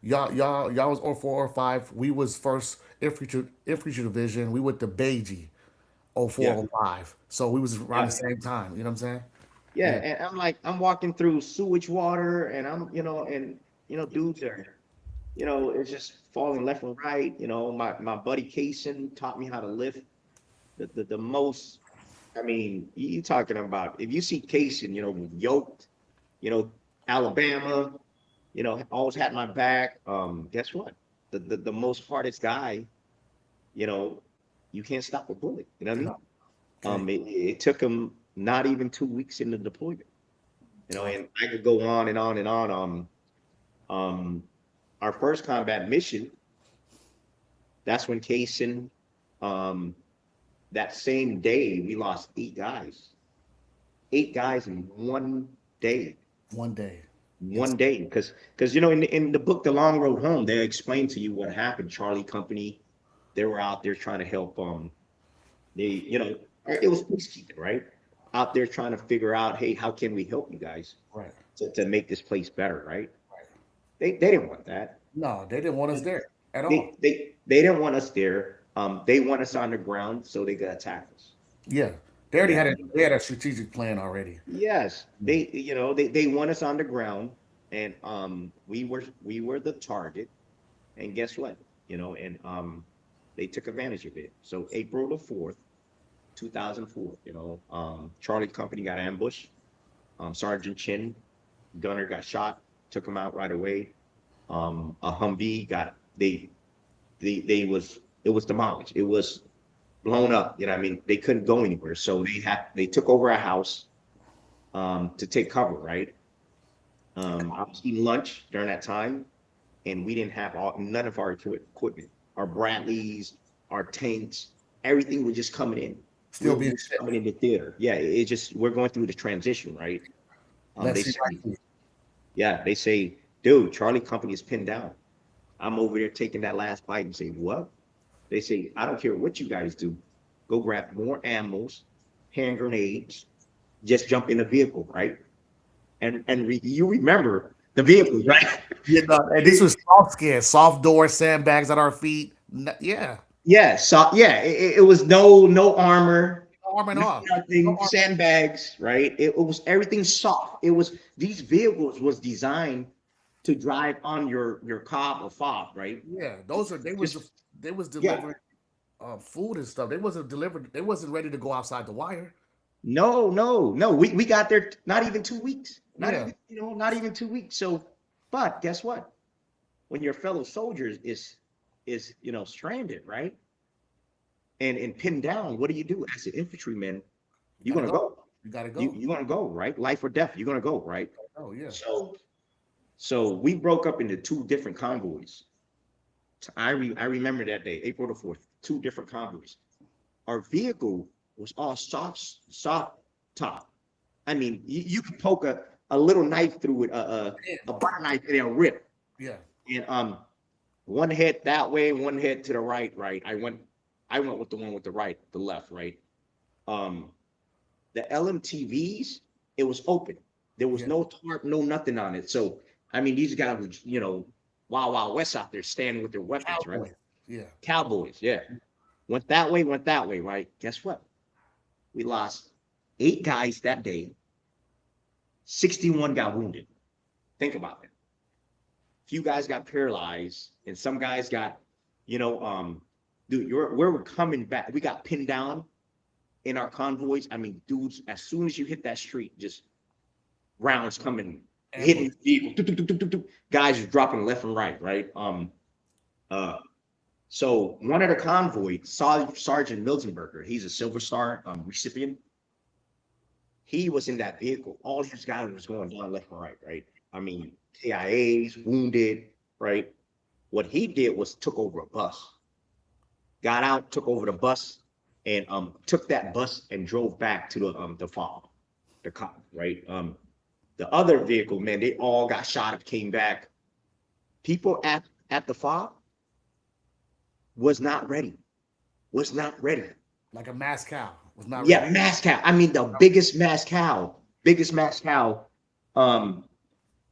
Y'all was oh 04 or 05. We was first infantry division. We went to Beiji oh 04 yeah, or 05. So we was around the yeah, same time. You know what I'm saying? yeah. Yeah. And I'm like, I'm walking through sewage water, and dudes are, it's just falling left and right. My buddy Kaysen taught me how to lift the most. I mean, you talking about if you see Kaysen, yoked, you know, Alabama, always had my back. Guess what? The most hardest guy, you know, you can't stop a bullet. You know what I Yeah. mean? Okay. It took him not even 2 weeks in the deployment. Oh, And I could go on and on and on. Um, our first combat mission, that's when Kaysen, um, that same day we lost 8 guys in one day. one day. It's One day, because in the book The Long Road Home, they explain to you what happened. Charlie Company, they were out there trying to help they it was peacekeeping, right? Out there trying to figure out, hey, how can we help you guys right. to make this place better, right? Right. They didn't want that. No, they didn't want us there at all. They didn't want us there. They want us on the ground so they could attack us. Yeah. They already Yeah. had they had a strategic plan already. Yes, they want us on the ground, and we were the target. And guess what? And they took advantage of it. So April the 4th, 2004, Charlie Company got ambushed. Sergeant Chin, gunner got shot, took him out right away. A Humvee got they was it was demolished. It was blown up. I mean, they couldn't go anywhere. So they took over a house to take cover, right? I was eating lunch during that time, and we didn't have none of our equipment, our Bradleys, our tanks, everything was just coming in. Still We being were just shipped. coming into theater. Yeah, it just we're going through the transition, right? Let's They see. say, yeah, they say, dude, Charlie Company is pinned down. I'm over there taking that last bite and say, what? They say, I don't care what you guys do. Go grab more ammos, hand grenades, just jump in the vehicle, right? And you remember the vehicles, right? You know, and this was soft skin, soft door, sandbags at our feet. Yeah. Yeah, so yeah, it was no armor, No arm and no off. No nothing, arm. sandbags, right? It was everything soft. It was these vehicles was designed to drive on your cob or fob, right? Yeah. Those Just are just they was yeah. delivering food and stuff. They wasn't delivered. They wasn't ready to go outside the wire. No, no, no. We got there not even 2 weeks. Not Yeah. even, not even 2 weeks. So, but guess what? When your fellow soldiers is stranded, right? And pinned down, what do you do as an infantryman? You You're gotta gonna go. go. You gotta You go. you're gonna go, right? Life or death. You're gonna go, right? Oh yeah. So so we broke up into two different convoys. I remember that day, April the 4th, two different convoys. Our vehicle was all soft top. I mean, you could poke a little knife through it, Yeah. a butter knife, and it'll rip. Yeah. And one head that way, one head to the right, right. I went with the one with the right, the left, right. Um, the LMTVs, it was open. There was Yeah. no tarp, no nothing on it. So I mean, these guys were, Wild Wild West out there standing with their weapons, right? Cowboy. Yeah. Cowboys, yeah. Went that way, right? Guess what? We lost 8 guys that day. 61 got wounded. Think about it. Few guys got paralyzed, and some guys got, you know, dude, where we're coming back, we got pinned down in our convoys. I mean, dudes, as soon as you hit that street, just rounds coming, Ambush. hitting the vehicle. Guys are dropping left and right, right? Uh, so one of the convoy, Sergeant Miltenberger, he's a Silver Star recipient. he was in that vehicle. All these guys was going down left and right, right? I mean, KIAs, wounded, right? What he did was took over a bus, got out, took over the bus, and took that bus and drove back to the farm, the cop, right? The other vehicle, man, they all got shot up, came back. People at the farm was not ready, was not ready. Like a mass cow was not ready. Yeah, mass cow. I mean, the biggest mass cow, um,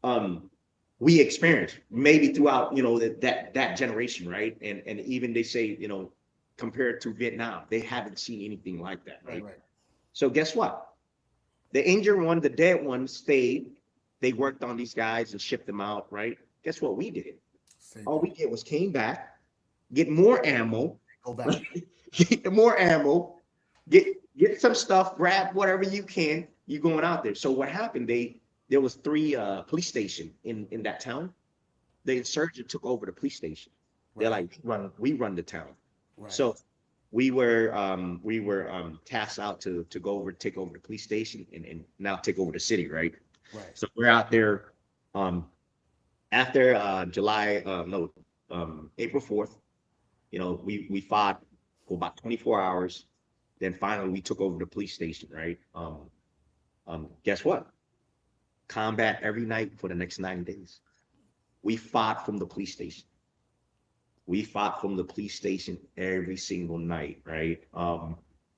um, we experienced maybe throughout, that generation, right? And even they say, compared to Vietnam, they haven't seen anything like that, Right, right? right. So guess what? The injured one, the dead one stayed. They worked on these guys and shipped them out, right? Guess what we did? Same All thing. we did was came back, get more ammo, Go back. right? Get more ammo, get get some stuff, grab whatever you can. You going out there. So what happened? There was three police station in that town. The insurgent took over the police station. They're Right, like, we run the town. right. So we were tasked out to go over, take over the police station and now take over the city, right? Right. So we're out there um after July no April 4th. We fought for about 24 hours. Then finally we took over the police station, right? Guess what? Combat every night for the next 90 days. We fought from the police station. We fought from the police station every single night, right?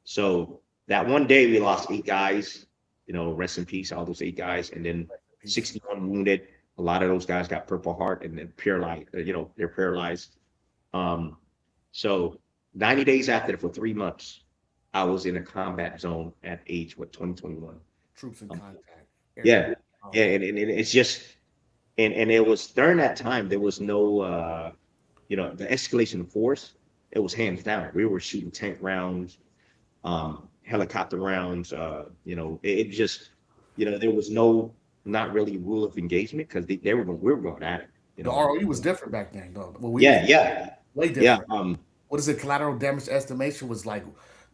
So that one day we lost 8 guys, rest in peace, all those 8 guys, and then Peace. 61 wounded. A lot of those guys got Purple Heart and then paralyzed, they're paralyzed. Um, so 90 days after, for 3 months, I was in a combat zone at age, what, 2021. Troops in Um, contact. Area. yeah, Oh, yeah, and it's just, and it was during that time, there was no, the escalation of force, it was hands down. We were shooting tank rounds, helicopter rounds, it just, there was no, not really rule of engagement because we were going at it, you the know. ROE was different back then, though. Well, we was Yeah, yeah, way yeah. different. What is it? Collateral damage estimation was like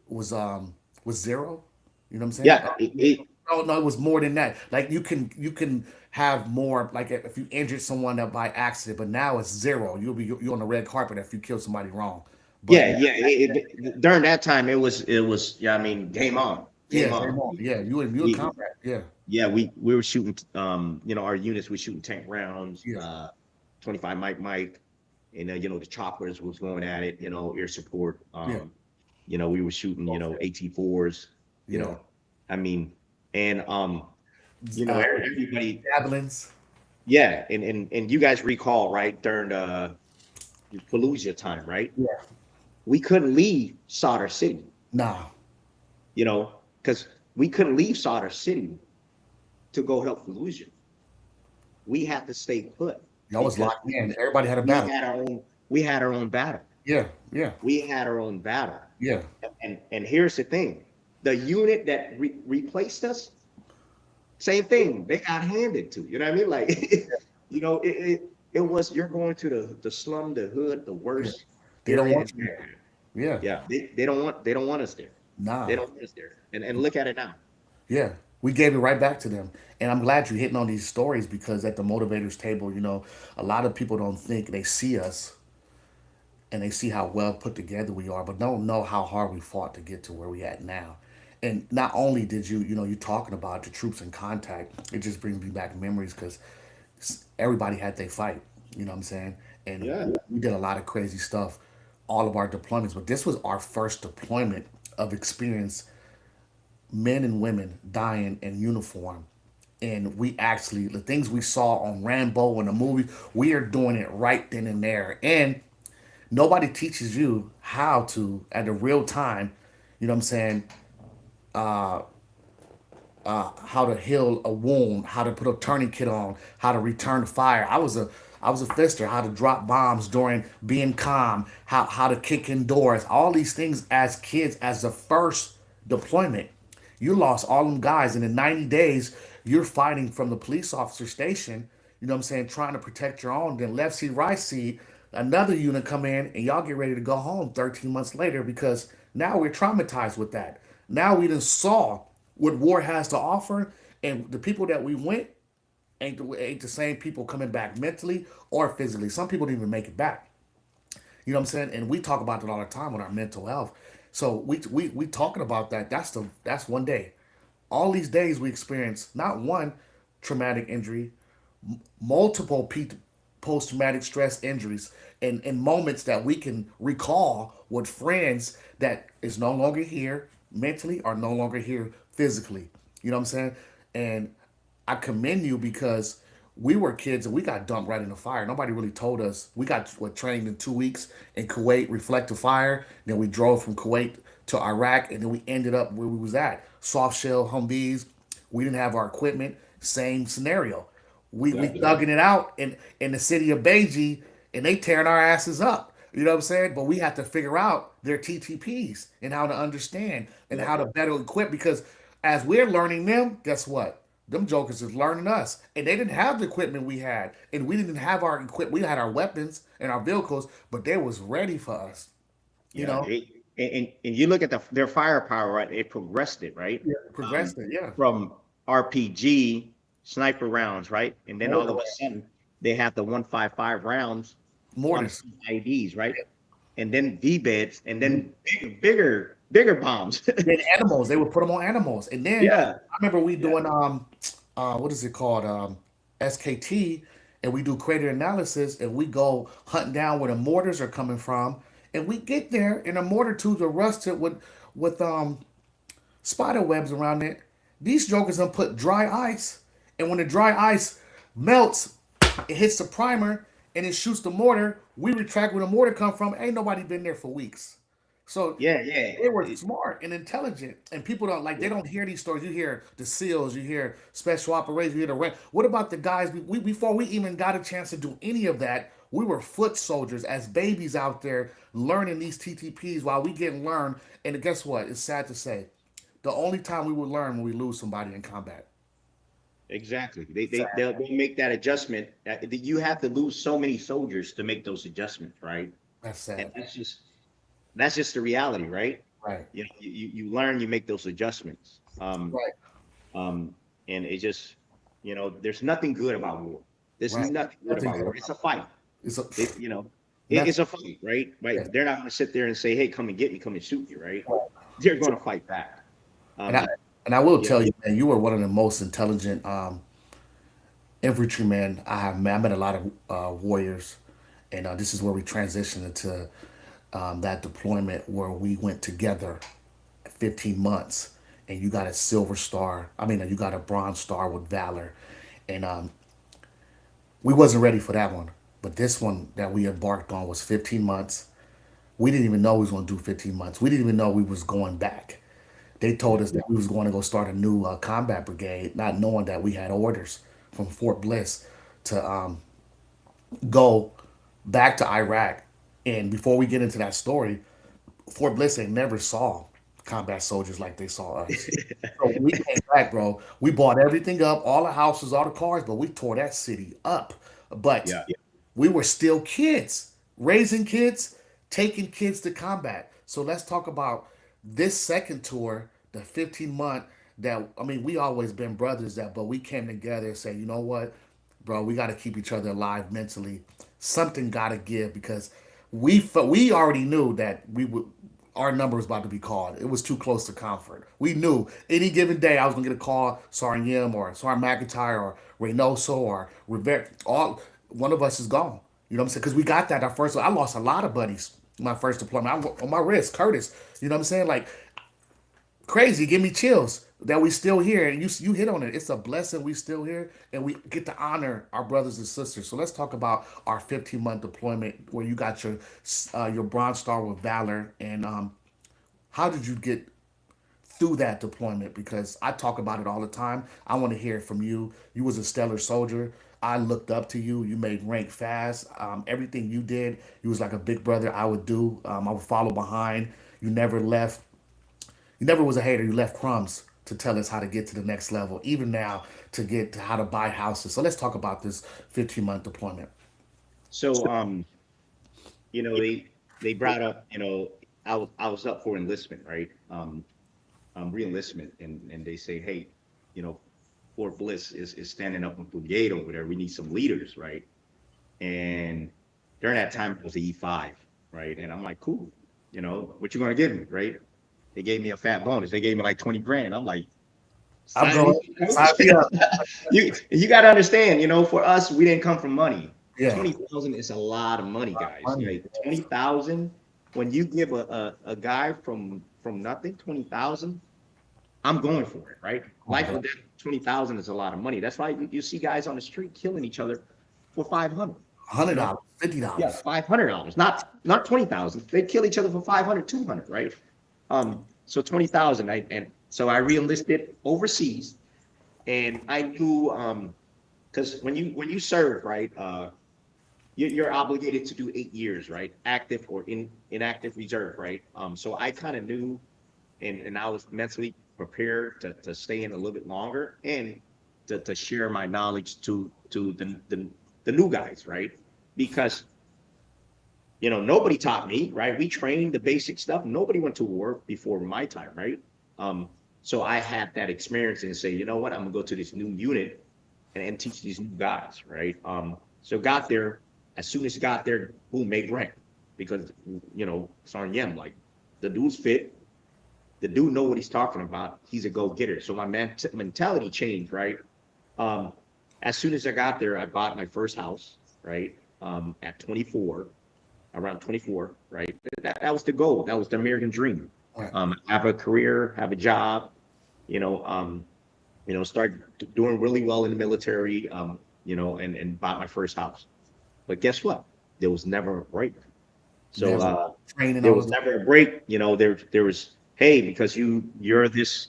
was was zero. You know what I'm saying? Yeah, it No, no, it was more than that. Like you can have more. Like if you injured someone that by accident, but now it's zero. You're on the red carpet if you kill somebody wrong. But yeah, yeah. During that time, it was. Yeah, I mean, game on, yeah, game they on. won't. Yeah, you in We combat. Yeah, yeah, we were shooting. Our units were shooting tank rounds, yeah, 25 Mike, and the choppers was going at it. Air support. yeah, We were shooting. AT4s. You yeah. know, I mean, and Uh, everybody. javelins. Yeah, and you guys recall, right, during the Fallujah time, right? Yeah. We couldn't leave Solder City, Nah, because we couldn't leave Solder City to go help Fallujah. We had to stay put y'all was because locked in. Everybody had a we battle. had our own we had our own battle. Yeah, yeah, We had our own battle. yeah. And here's the thing. The unit that replaced us, same thing. They got handed to. You know what I mean? Like, it was, you're going to the slum, the hood, the Yeah. worst They don't area in want you there. America. Yeah. Yeah, they don't want us there. They Nah. don't want us there. And look at it now. Yeah. We gave it right back to them. And I'm glad you're hitting on these stories because at the motivators table, a lot of people don't think they see us and they see how well put together we are, but don't know how hard we fought to get to where we at now. And not only did you talking about the troops in contact, it just brings me back memories because everybody had their fight. You know what I'm saying? And Yeah. we did a lot of crazy stuff, all of our deployments, but this was our first deployment of experience, men and women dying in uniform. And we actually, the things we saw on Rambo and the movie, we are doing it right then and there. And nobody teaches you how to, at the real time, you know what I'm saying, how to heal a wound, how to put a tourniquet on, how to return fire. I was a fister, how to drop bombs during being calm, how to kick in doors, all these things as kids as the first deployment. You lost all them guys, and in 90 days, you're fighting from the police officer station, you know what I'm saying, trying to protect your own. Then left seat, right seat, another unit come in, and y'all get ready to go home 13 months later because now we're traumatized with that. Now we done saw what war has to offer, and the people that we went ain't the same people coming back mentally or physically. Some people didn't even make it back. You know what I'm saying? And we talk about it all the time with our mental health. So we talking about that. That's one day. All these days we experience not one traumatic injury, multiple post traumatic stress injuries, and moments that we can recall with friends that is no longer here mentally or no longer here physically. You know what I'm saying? And I commend you because we were kids and we got dumped right in the fire. Nobody really told us. We got trained in 2 weeks in Kuwait, reflective fire. Then we drove from Kuwait to Iraq, and then we ended up where we was at. Soft shell Humvees. We didn't have our equipment. Same scenario. We Exactly. thugging it out in the city of Beiji, and they tearing our asses up. You know what I'm saying? But we have to figure out their TTPs and how to understand and Yeah. how to better equip because as we're learning them, guess what? Them jokers is learning us, and they didn't have the equipment we had, and we didn't have our equipment. We had our weapons and our vehicles, but they was ready for us. You Yeah. know, And you look at their firepower, right? It progressed it, right? yeah, progressed Um, it. Yeah, from RPG sniper rounds, right? And then all more of a sudden they have the 155 rounds on mortars. some IEDs, right? And then V beds, and then bigger bombs. Then animals, they would put them on animals, and then Yeah. I remember we Yeah. doing what is it called SKT, and we do crater analysis, and we go hunting down where the mortars are coming from, and we get there, and the mortar tubes are rusted with spider webs around it. These jokers done put dry ice, and when the dry ice melts, it hits the primer and it shoots the mortar. We retract where the mortar come from. Ain't nobody been there for weeks. So Yeah. Yeah. they were smart and intelligent, and people don't like. They Yeah. don't hear these stories. You hear the SEALs, you hear special operations, you hear the rank. What about the guys? We before we even got a chance to do any of that, we were foot soldiers as babies out there learning these TTPs while we getting learned. And guess what? It's sad to say, the only time we would learn when we lose somebody in combat. Exactly. Sad. They'll make that adjustment. You have to lose so many soldiers to make those adjustments, right? That's And sad. that's just the reality, right? Right. You know, you learn, you make those adjustments. Right. Um, and it just, there's nothing good about war. There's Right. nothing good Nothing about good war. It's a fight. It's a It, you know, nothing. it's a fight, right? Yeah. Right. They're not going to sit there and say, "Hey, come and get me, come and shoot you," right? They're going to fight back. And I Um, and I will you know, tell you, man, you were one of the most intelligent infantrymen I have met. I met a lot of warriors, and this is where we transitioned into that deployment where we went together 15 months, and you got a silver star. I mean, you got a bronze star with valor, and we wasn't ready for that one. But this one that we embarked on was 15 months. We didn't even know we was going to do 15 months. We didn't even know we was going back. They told yeah, us that we was going to go start a new combat brigade, not knowing that we had orders from Fort Bliss to go back to Iraq. And before we get into that story, Fort Bliss ain't never saw combat soldiers like they saw us. So when we came back, bro, we bought everything up, all the houses, all the cars, but we tore that city up. But yeah. we were still kids, raising kids, taking kids to combat. So let's talk about this second tour, the 15-month that I mean, we always been brothers that, but we came together and said, you know what, bro, we got to keep each other alive mentally. Something got to give because we already knew that we would our number was about to be called. It was too close to comfort. We knew any given day I was gonna get a call, Sarn Yim or Sarn McIntyre or Reynoso or Rivera. All one of us is gone. You know what I'm saying? Because we got that our first. I lost a lot of buddies my first deployment. On my wrist, Curtis. You know what I'm saying? Like crazy. Give me chills that we still here. And you hit on it. It's a blessing we still here, and we get to honor our brothers and sisters. So let's talk about our 15-month deployment where you got your Bronze Star with Valor, and how did you get through that deployment? Because I talk about it all the time. I want to hear it from you. You was a stellar soldier. I looked up to you. You made rank fast. Everything you did, you was like a big brother. I would do. I would follow behind. You never left. You never was a hater. You left crumbs to tell us how to get to the next level. Even now, to get to how to buy houses. So let's talk about this 15-month deployment. So, they brought up, I was up for enlistment, right? reenlistment, and they say, hey, you know, Fort Bliss is standing up with brigade over there. We need some leaders, right? And during that time, it was the E5, right? And I'm like, cool, what you gonna give me, right? They gave me a fat bonus. They gave me like 20 grand. I'm like, I'm sign me, going. Sign coach. me up. You got to understand, for us, we didn't come from money. Yeah. 20,000 is a lot of money, guys. Money. Like 20,000, when you give a guy from nothing 20,000, I'm going for it, right? Oh, Life bro. or death, 20,000 is a lot of money. That's why you see guys on the street killing each other for 500. You know, $100, yeah, $50. $500, not 20,000. They kill each other for 500, 200, right? So 20,000, and so I reenlisted overseas, and I knew, because when you serve, right, you're obligated to do 8 years, right, active or inactive reserve, right. So I kind of knew, and I was mentally prepared to stay in a little bit longer, and to share my knowledge to the new guys, right, because nobody taught me, right? We trained the basic stuff. Nobody went to war before my time, right? Um, so I had that experience and say, you know what, I'm gonna go to this new unit and teach these new guys, right? So got there, as soon as got there, boom, made rank, because Son Yem, like, the dude's fit, the dude know what he's talking about. He's a go-getter. So my mentality changed, right? Um, as soon as I got there, I bought my first house, right? At 24, around 24, right? That was the goal. That was the American dream. Right. Have a career, have a job, start doing really well in the military, and bought my first house. But guess what? There was never a break. So Never training there all was the time. never a break. There was, hey, because you're this,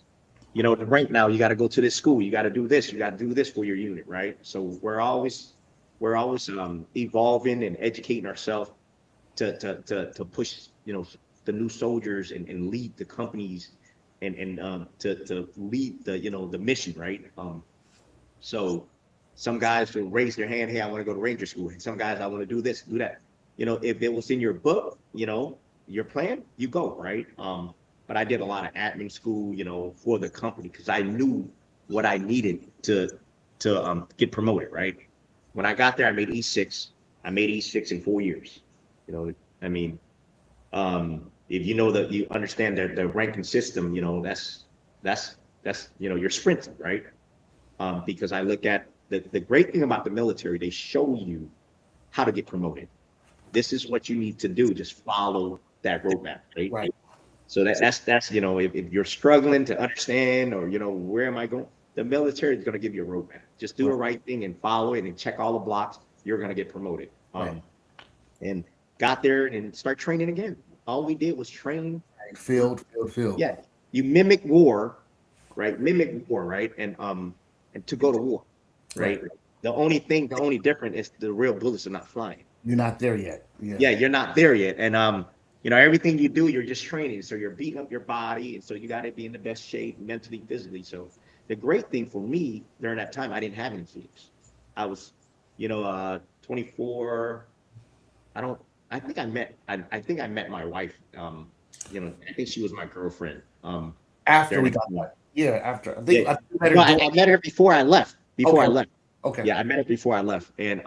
the rank now, you got to go to this school, you got to do this, you got to do this for your unit, right? So we're always evolving and educating ourselves to push, the new soldiers, and lead the companies, and to lead the mission, right? So some guys will raise their hand, hey, I want to go to Ranger School. And some guys, I want to do this, do that. If it was in your book, your plan, you go, right? But I did a lot of admin school, for the company, because I knew what I needed to get promoted, right? When I got there, I made E6. I made E6 in 4 years. I mean, if that you understand the ranking system, that's you're sprinting, right? Because I look at the great thing about the military, they show you how to get promoted. This is what you need to do. Just follow that roadmap, right? Right. So that's if you're struggling to understand, or where am I going, the military is going to give you a roadmap. Just do the Right. right thing and follow it and check all the blocks. You're going to get promoted. Right. And got there and start training again. All we did was train. Field. Yeah, you mimic war, right? Mimic war, right? And to go to war, Right. right? The only difference is the real bullets are not flying. You're not there yet. Yeah. Yeah, you're not there yet. And everything you do, you're just training. So you're beating up your body, and so you got to be in the best shape mentally, physically. So the great thing for me during that time, I didn't have any fears. I was, 24. I don't. I think I met my wife. I think she was my girlfriend. After During we that got time. that. Yeah. After. I Yeah. think you met her No, doing. I met her before I left. Before I Okay. left. Okay. Yeah, I met her before I left, and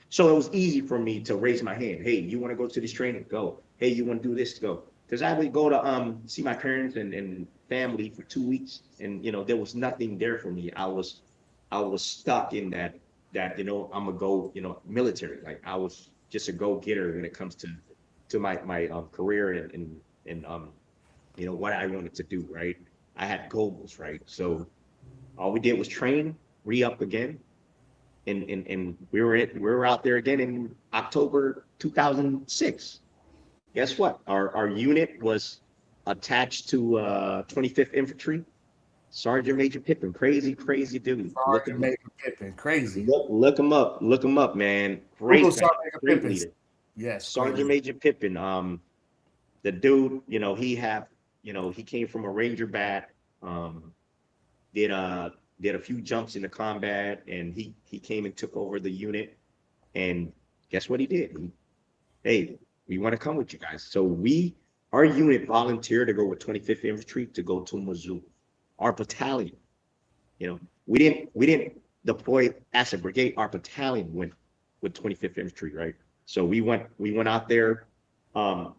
so it was easy for me to raise my hand. Hey, you want to go to this training? Go. Hey, you want to do this? Go. Because I would go to see my parents and family for 2 weeks, and there was nothing there for me. I was stuck in that I'm a go military. Like, I was just a go getter when it comes to my career, and what I wanted to do. Right. I had goals. Right. So all we did was train, re-up again, and we were out there again in October 2006. Guess what? Our unit was attached to 25th Infantry, Sergeant Major Pippin. Crazy, crazy dude. Look Sergeant him up. Major Pippin. Crazy. Look him up, man. Google Great guy, Sergeant Major great Pippin. leader. Yes. Great Sergeant leader. Major Pippin. The dude, he came from a Ranger bat. Um, did did a few jumps into combat, and he came and took over the unit. And guess what he did? Hey, we want to come with you guys. So we our unit volunteered to go with 25th Infantry to go to Missoula. Our battalion, you know, we didn't deploy as a brigade. Our battalion went with 25th Infantry, right? So we went out there, um,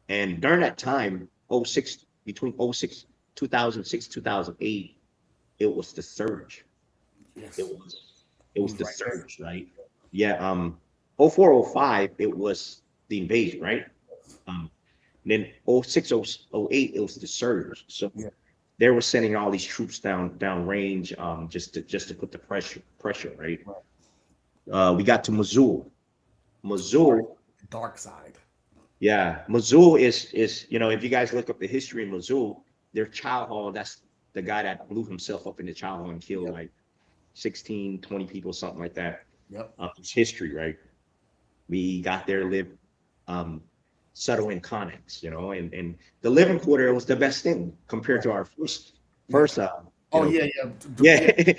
and during that time, '06, between '06, 2006, 2008, it was the surge. It Yes, was it it was was the right there. surge, right? Yeah. '04, '05, it was the invasion, right? Um, then '06, '08, it was the surge. So Yeah, they were sending all these troops down range, just to put the pressure, right? right. We got to Missoula. Dark, Missoula, dark side. yeah, Missoula is if you guys look up the history in Missoula, their child hall, that's the guy that blew himself up in the child hall and killed Yep, like 16, 20 people, something like that. yep. It's history, right? We got there, lived, um, settle in Connex, and the living quarter was the best thing compared Right. to our first, Yeah. first, you Oh know, yeah, yeah, yeah, yeah. the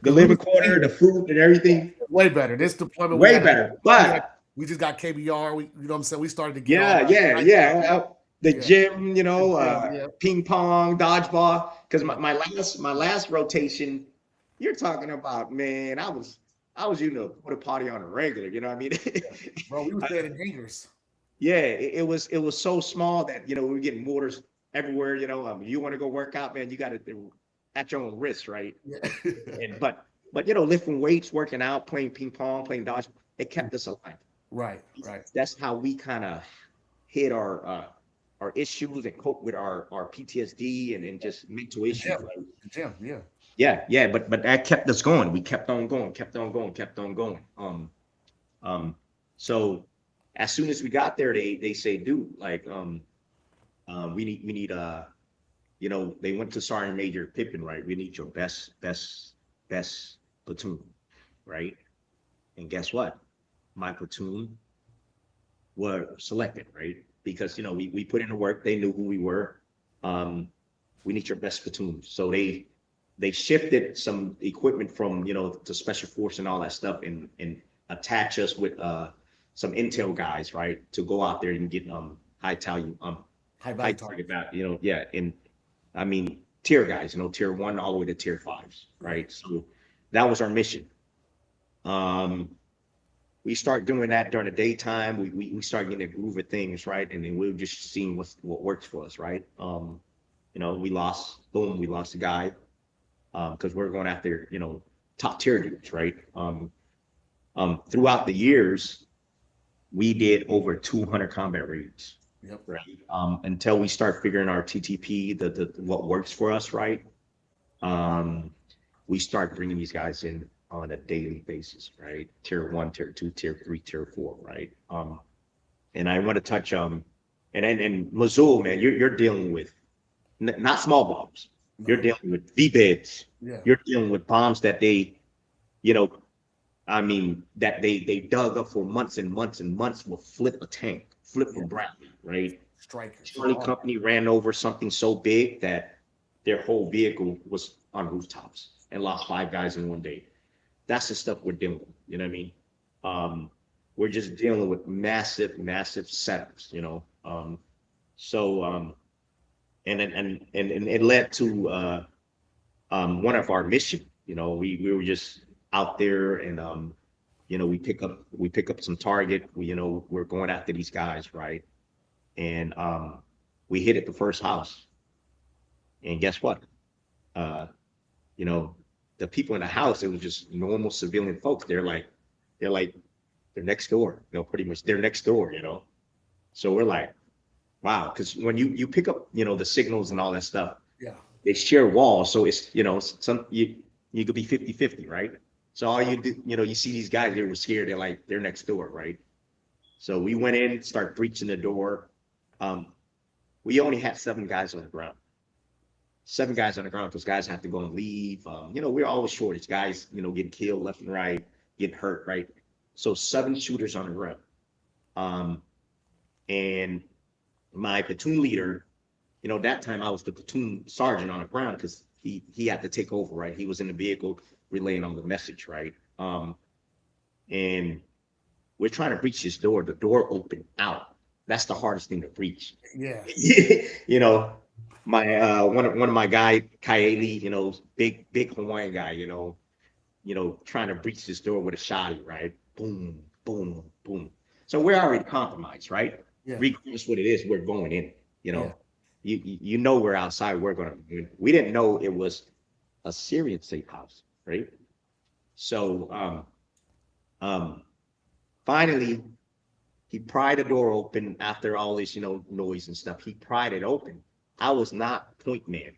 Because we living was quarter, the food and everything, way better. This deployment we way had, better. we had, But we just got KBR. We, you know what I'm saying? We started to get all yeah, yeah, nice yeah. stuff. The Yeah, gym, the gym. Yeah, ping pong, dodgeball. Because my, yeah, my last my last rotation, you're talking about, man, I was put a party on a regular, you know what I mean? yeah. Bro, we were staying in hangars. Yeah, it was so small that we were getting mortars everywhere. You want to go work out, man, you got to at your own risk, right? Yeah. And but lifting weights, working out, playing ping pong, playing dodge, it kept us alive. Right, right. That's how we kind of hit our issues and cope with our PTSD and just mental The issues, gym, right? the gym. Yeah. Yeah, yeah, but that kept us going. We kept on going, kept on going, kept on going. Um, so as soon as we got there, they say, dude, like, we need they went to Sergeant Major Pippin, right? We need your best platoon, right? And guess what? My platoon were selected, right? Because we put in the work, they knew who we were. Um, we need your best platoon. So they shifted some equipment from to special force and all that stuff, and attach us with some intel guys, right, to go out there and get High high value target targets. value, yeah. And I mean tier guys, tier one all the way to tier fives, Right. right? So that was our mission. Um, we start doing that during the daytime. We start getting a groove of things, right? And then we are just seeing what works for us, right? We lost a guy, because we're going after, top tier dudes, right? Throughout the years, we did over 200 combat raids, Yep. right? Until we start figuring our TTP, the what works for us, right? Um, we start bringing these guys in on a daily basis, right? Tier one, tier two, tier three, tier four, right? And I want to touch and Missoula, man, you're dealing with not small bombs. You're No. dealing with V beds. Yeah. You're dealing with bombs that you know, I mean, that they dug up for months and months and months will flip a tank, flip Yeah. from Bradley, right? Strikers. Charlie Oh, Company ran over something so big that their whole vehicle was on rooftops and lost 5 guys in one day. That's the stuff we're dealing with. You know what I mean? Um, we're just dealing with massive, massive setups. So and it led to one of our mission. We were just out there, and we pick up some target. We're going after these guys, right? And we hit at the first house, and guess what? Uh, you know, the people in the house, it was just normal civilian folks. They're like they're next door. Pretty much they're next door. So we're like, wow, because when you pick up, the signals and all that stuff, yeah. they share walls. So it's, some you could be 50-50, right? So all you do, you see these guys, they were scared. They're next door, right? So we went in, start breaching the door. Um, we only had 7 guys on the ground. 7 guys on the ground. Those guys have to go and leave. We're always shortage. Guys, getting killed left and right, getting hurt, right? So 7 shooters on the ground. Um, and my platoon leader, that time I was the platoon sergeant on the ground because he had to take over, right? He was in the vehicle relaying on the message, right? And we're trying to breach this door. The door opened out. That's the hardest thing to breach. Yeah. You know, my one of my guy, Kaeli, big Hawaiian guy, trying to breach this door with a shotty, right? Boom, boom, boom. So we're already compromised, right? Yeah. Regardless what it is, we're going in. You Yeah. know, you know we're outside. We're gonna. We didn't know it was a Syrian safe house, right? So um, finally, he pried the door open after all this, noise and stuff. He pried it open. I was not point man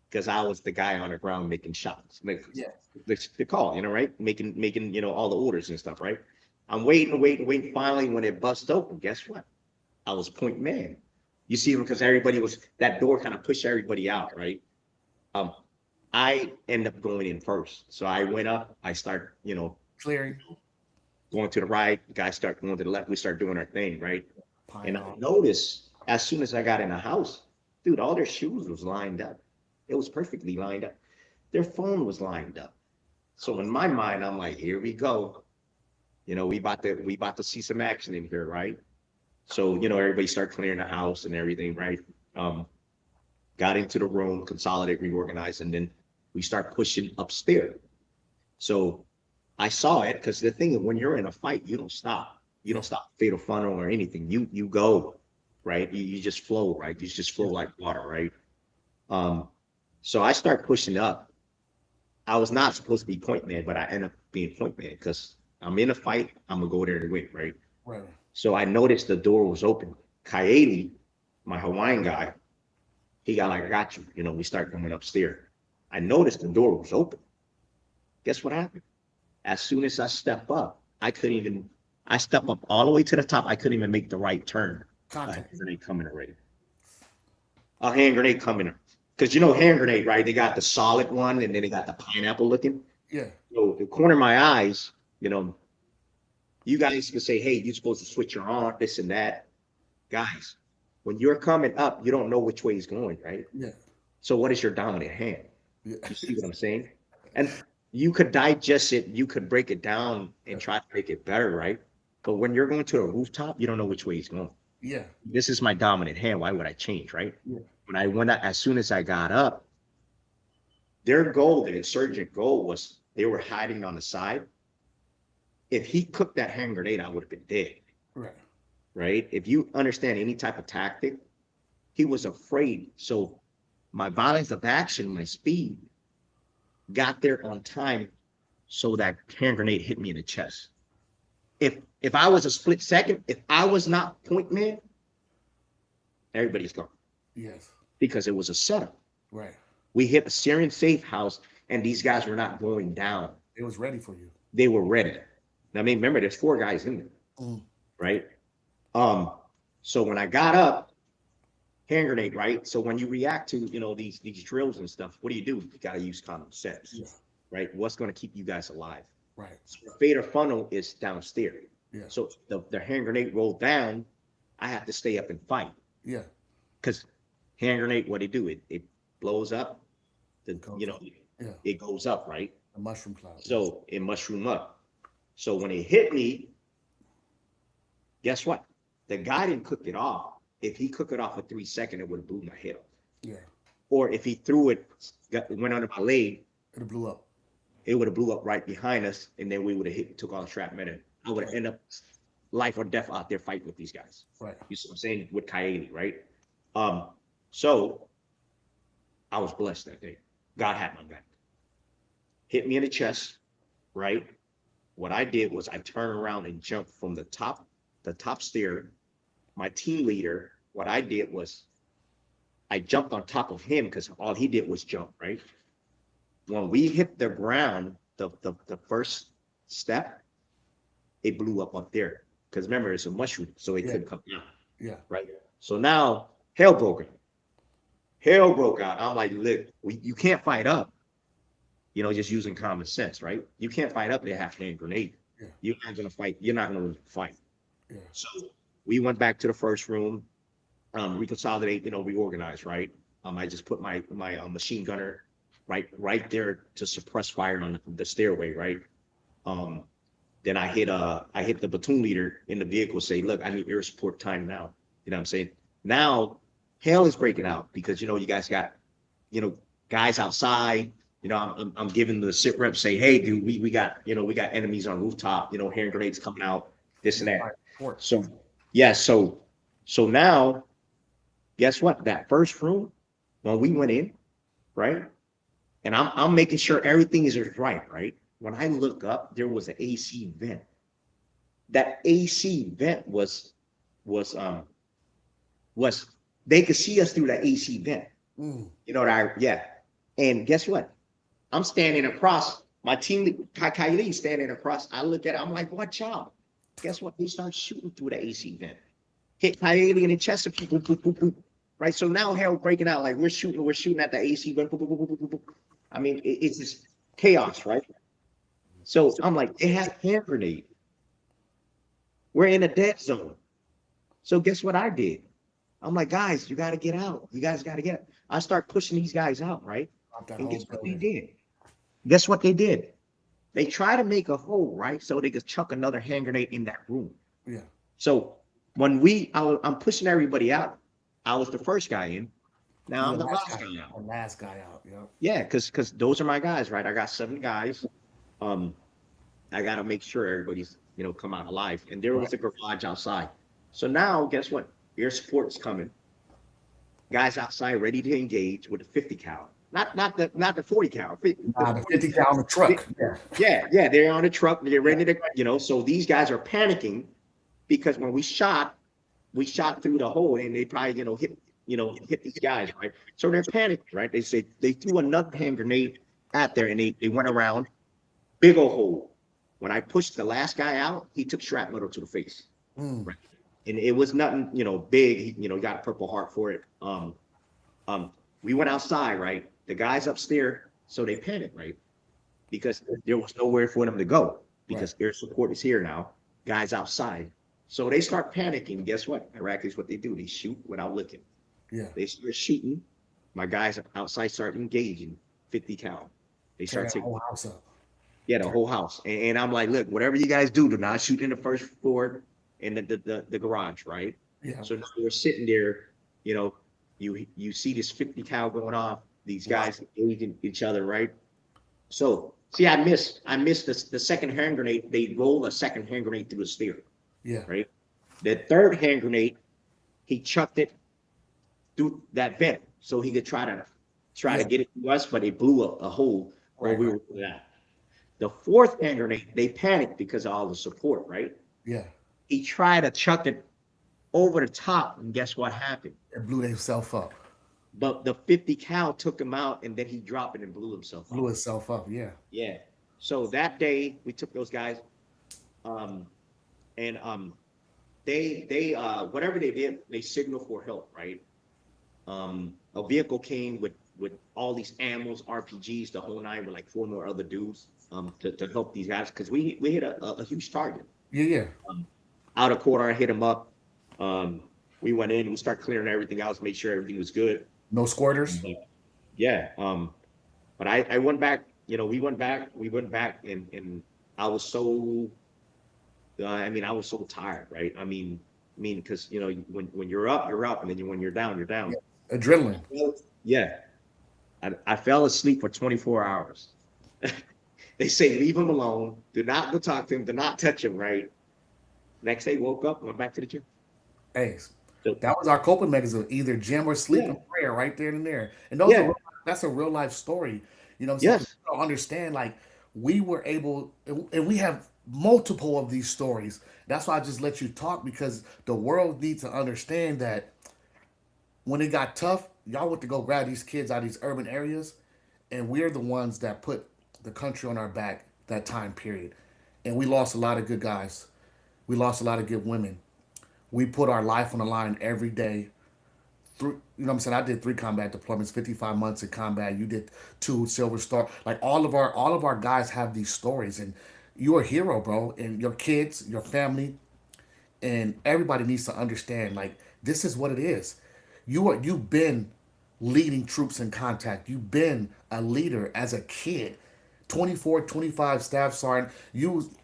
because I was the guy on the ground making shots, Yeah. the call, right? Making, all the orders and stuff, right? I'm waiting, waiting, waiting. Finally, when it bust open, guess what? I was point man. You see, because everybody was that door kind of pushed everybody out, right? Um, I end up going in first. So I went up, I start, Clearing. going to the right, guys start going to the left, we start doing our thing, right? And Pine I off. noticed as soon as I got in the house, dude, all their shoes was lined up. It was perfectly lined up. Their phone was lined up. So in my mind, I'm like, here we go. We about to see some action in here, right? So, everybody start clearing the house and everything, right? Um, got into the room, consolidate, reorganize, and then we start pushing upstairs. So I saw it because the thing is, when you're in a fight, you don't stop. You Yeah. don't stop fatal funnel or anything. You go, right? You just flow, right? You just flow Yeah. like water, right? Um, so I start pushing up. I was not supposed to be point man, but I end up being point man because I'm in a fight. I'm gonna go there to win, right? Right. So I noticed the door was open. Coyote, my Hawaiian guy, he got like, I got you. We start coming upstairs. I noticed the door was open. Guess what happened? As soon as I step up, I step up all the way to the top. I couldn't even make the right turn. A hand Contact. grenade coming already. A hand grenade coming. Because hand grenade, right? They got the solid one and then they got the pineapple looking. Yeah. So the corner of my eyes, you guys can say, hey, you're supposed to switch your arm, this and that. Guys, when you're coming up, you don't know which way he's going, right? Yeah. So what is your dominant hand? Yeah. You see what I'm saying? And you could digest it, you could break it down and try to make it better, right? But when you're going to a rooftop, you don't know which way he's going. Yeah. This is my dominant hand. Why would I change, right? Yeah. When I went out, as soon as I got up, their goal, the insurgent goal was they were hiding on the side. If he cooked that hand grenade, I would have been dead, Right. right? If you understand any type of tactic, he was afraid. So my balance of action, my speed, got there on time so that hand grenade hit me in the chest. If I was a split second, if I was not point man, everybody's gone Yes. because it was a setup. Right. We hit a Syrian safe house and these guys were not going down. It was ready for you. They were ready. I mean, remember, there's 4 guys in there, Mm. right? Um, so when I got up, hand grenade, right? So when you react to, these drills and stuff, what do? You got to use common sense, Yeah. right? What's going to keep you guys alive? Right. So the fader funnel is downstairs. Yeah. So the hand grenade rolled down, I have to stay up and fight. Yeah. Because hand grenade, what it do? It blows up, Goes up. Yeah. it goes up, right? A mushroom cloud. So it mushroom up. So when it hit me, guess what? The guy didn't cook it off. If he cooked it off for 3 seconds, it would have blew my head off. Yeah. Or if he threw it, went under my leg, It blew up. it would have blew up right behind us, and then we would have took on shrapnel. I would have ended up life or death out there fighting with these guys. Right. You see what I'm saying? With Coyote, right? So I was blessed that day. God had my back. Hit me in the chest, right? What I did was I turned around and jumped from the top stair. My team leader, what I did was I jumped on top of him because all he did was jump, right? When we hit the ground, the first step, it blew up there. Because remember, it's a mushroom, so it couldn't come down, Yeah. right? So now hell broke out. Hell broke out. I'm like, look, you can't fight up, just using common sense, right? You can't fight up there half hand grenade. Yeah. You're not gonna fight. You're not gonna fight. Yeah. So we went back to the first room, reconsolidate, reorganize, right? I just put my machine gunner right there to suppress fire on the stairway, right? Then I hit the platoon leader in the vehicle, say, look, I need air support time now. You know what I'm saying? Now hell is breaking out because you guys got you know guys outside. I'm giving the sit rep say, hey, dude, we got enemies on rooftop. Hand grenades coming out, this and Right, that. of course. So yeah, so now guess what? That first room when we went in, right? And I'm making sure everything is right, right? When I look up, there was an AC vent. That AC vent was was they could see us through that AC vent. Mm, You know what yeah. And guess what? I'm standing across my team, Coyote standing across. I look at it, I'm like, what job? Guess what? They start shooting through the AC vent. Hit Coyote in the chest, boop, boop, boop, boop, boop. Right. So now hell breaking out, like we're shooting at the AC vent. Boop, boop, boop, boop, boop, boop. I mean, it's just chaos, right? So I'm like, they have hand grenade. We're in a dead zone. So guess what I did? I'm like, guys, you got to get out. You guys got to get out. I start pushing these guys out, right? out that And whole guess what they building. did? Guess what they did? They try to make a hole, right? So they could chuck another hand grenade in that room. Yeah. So I'm pushing everybody out. I was the first guy in. Now You I'm the the last last guy, guy out. the last guy out. Yep. Yeah, because those are my guys, right? I got 7 guys. Um, I got to make sure everybody's come out alive. And there Right. was a garage outside. So now, guess what? Air support's coming. Guys outside ready to engage with a 50 cal. Not the 40 cal. The The 40 50 cal. gallon truck. Yeah. Yeah, they're on the truck. They're ready to. So these guys are panicking because when we shot through the hole and they probably hit these guys, right? So they're panicked, right? They say they threw another hand grenade out there and they went around, big old hole. When I pushed the last guy out, he took shrapnel to the face, Mm, right? And it was nothing big. He got a purple heart for it. Um we went outside, right? The guys upstairs, so they panicked, right? Because there was nowhere for them to go right. because air support is here now. Guys outside. So they start panicking. Guess what? Iraqis, what they do, they shoot without looking. Yeah. They start shooting. My guys outside start engaging 50 cal. They Tear start that taking, whole house up. yeah, the Tear, whole house. And I'm like, look, whatever you guys do not shoot in the first floor in the garage, right? yeah. So now we're sitting there, you know, you see this 50 cal going off, these Wow. guys engaging each other, right? So see, I missed the second hand grenade. They roll a second hand grenade through the stair, Yeah. right? The third hand grenade, he chucked it through that vent so he could try to Yeah. get it to us, but it blew up a hole where Right. we Right. were at. The fourth hand grenade, they panicked because of all the support, right? Yeah. He tried to chuck it over the top, and guess what happened? It blew himself up. But the 50 cal took him out, and then he dropped it and blew himself Blew out. itself up. Yeah. Yeah. So that day we took those guys, um, and they whatever they did, they signaled for help, right? A vehicle came with all these ammos, RPGs, the whole nine, with like 4 more other dudes to help these guys because we hit a huge target. Yeah. Yeah. Um, Out of quarter, I hit him up. We went in, we started clearing everything out, made sure everything was good. No squirters. But yeah, but I went back. We went back, and I was so. I mean, I was so tired, right? I mean, because when you're up, you're up, and then when you're down, you're Yeah. down. Adrenaline. Yeah, I fell asleep for 24 hours. They say leave him alone. Do not go talk to him. Do not touch him. Right. Next day, woke up, went back to the gym. Hey, So that was our coping mechanism, either gym or sleep yeah, and prayer, right there and there. And those are yeah, that's a real life story. You know what I'm saying? People yes, don't understand. Like we were able, and we have multiple of these stories. That's why I just let you talk because the world needs to understand that when it got tough, y'all went to go grab these kids out of these urban areas, and we're the ones that put the country on our back that time period. And we lost a lot of good guys. We lost a lot of good women. We put our life on the line every day. Through, you know what I'm saying? I did 3 combat deployments, 55 months in combat. You did 2 Silver Star. Like all of our guys have these stories, and you're a hero, bro. And your kids, your family, and everybody needs to understand like this is what it is. You've been leading troops in contact. You've been a leader as a kid. 24, 25 staff sergeant.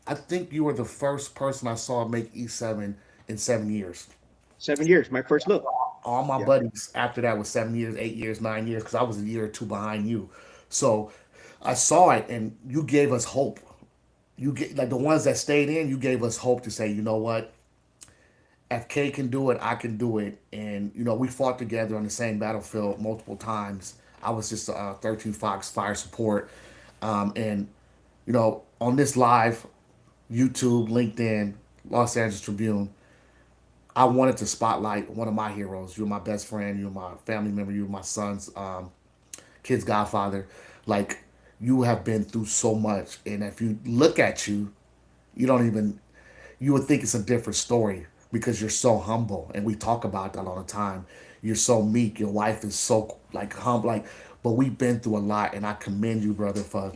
I think you were the first person I saw make E7 in 7 years. 7 years, my first look. All my Yeah. buddies after that was 7 years, 8 years, 9 years, because I was a year or two behind you. So I saw it, and you gave us hope. You get like the ones that stayed in. You gave us hope to say, you know what, if K can do it, I can do it. And we fought together on the same battlefield multiple times. I was just a 13 Fox fire support, and on this live, YouTube, LinkedIn, Los Angeles Tribune, I wanted to spotlight one of my heroes. You're my best friend. You're my family member. You're my son's kid's godfather. Like, you have been through so much, and if you look at you, you don't even you would think it's a different story because you're so humble, and we talk about that all the time. You're so meek. Your wife is so like humble, but we've been through a lot, and I commend you, brother, for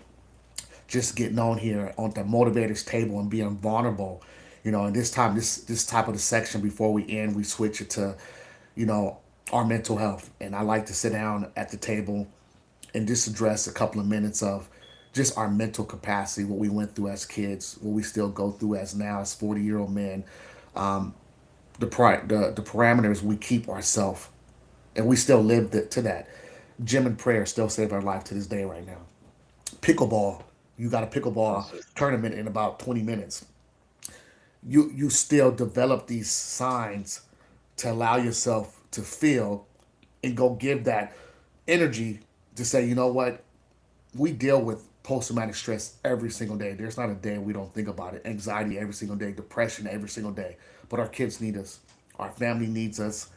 just getting on here on the motivators table and being vulnerable. And this time, this type of the section before we end, we switch it to, you know, our mental health. And I like to sit down at the table and just address a couple of minutes of just our mental capacity, what we went through as kids, what we still go through as now as 40-year-old men, the parameters we keep ourselves, and we still live to that. Gym and prayer still save our life to this day right now. Pickleball, you got a pickleball Yes, sir. tournament in about 20 minutes. You still develop these signs to allow yourself to feel and go give that energy to say, you know what, we deal with post traumatic stress every single day. There's not a day we don't think about it. Anxiety every single day, depression every single day. But our kids need us. Our family needs us.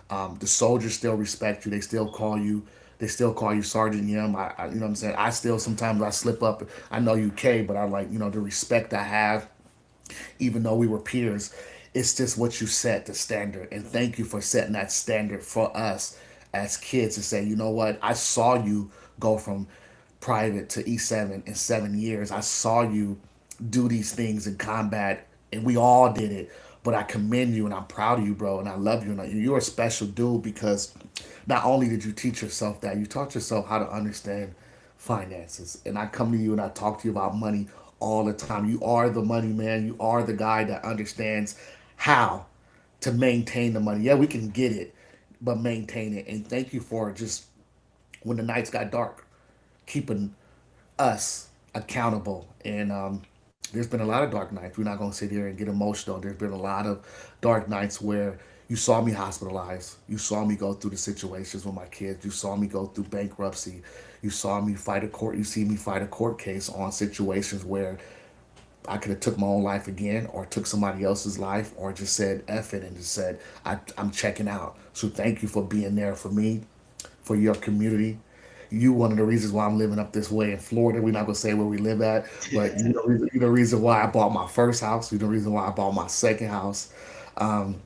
The soldiers still respect you. They still call you. They still call you Sergeant Yim. You know what I'm saying. I still sometimes I slip up. I know you K, but I like the respect I have, even though we were peers. It's just what you set the standard, and thank you for setting that standard for us as kids to say, you know what, I saw you go from private to E7 in 7 years. I saw you do these things in combat, and we all did it. But I commend you, and I'm proud of you, bro, and I love you. And you're a special dude because not only did you teach yourself that, you taught yourself how to understand finances. And I come to you and I talk to you about money all the time. You are the money man. You are the guy that understands how to maintain the money. Yeah, we can get it, but maintain it. And thank you for just when the nights got dark, keeping us accountable. And there's been a lot of dark nights. We're not going to sit here and get emotional. There's been a lot of dark nights where you saw me hospitalized. You saw me go through the situations with my kids. You saw me go through bankruptcy. You saw me fight a court. You see me fight a court case on situations where I could have took my own life again, or took somebody else's life, or just said F it and just said I'm checking out. So thank you for being there for me, for your community. You one of the reasons why I'm living up this way in Florida. We're not gonna say where we live at, but you're the reason why I bought my first house. You're the reason why I bought my second house. And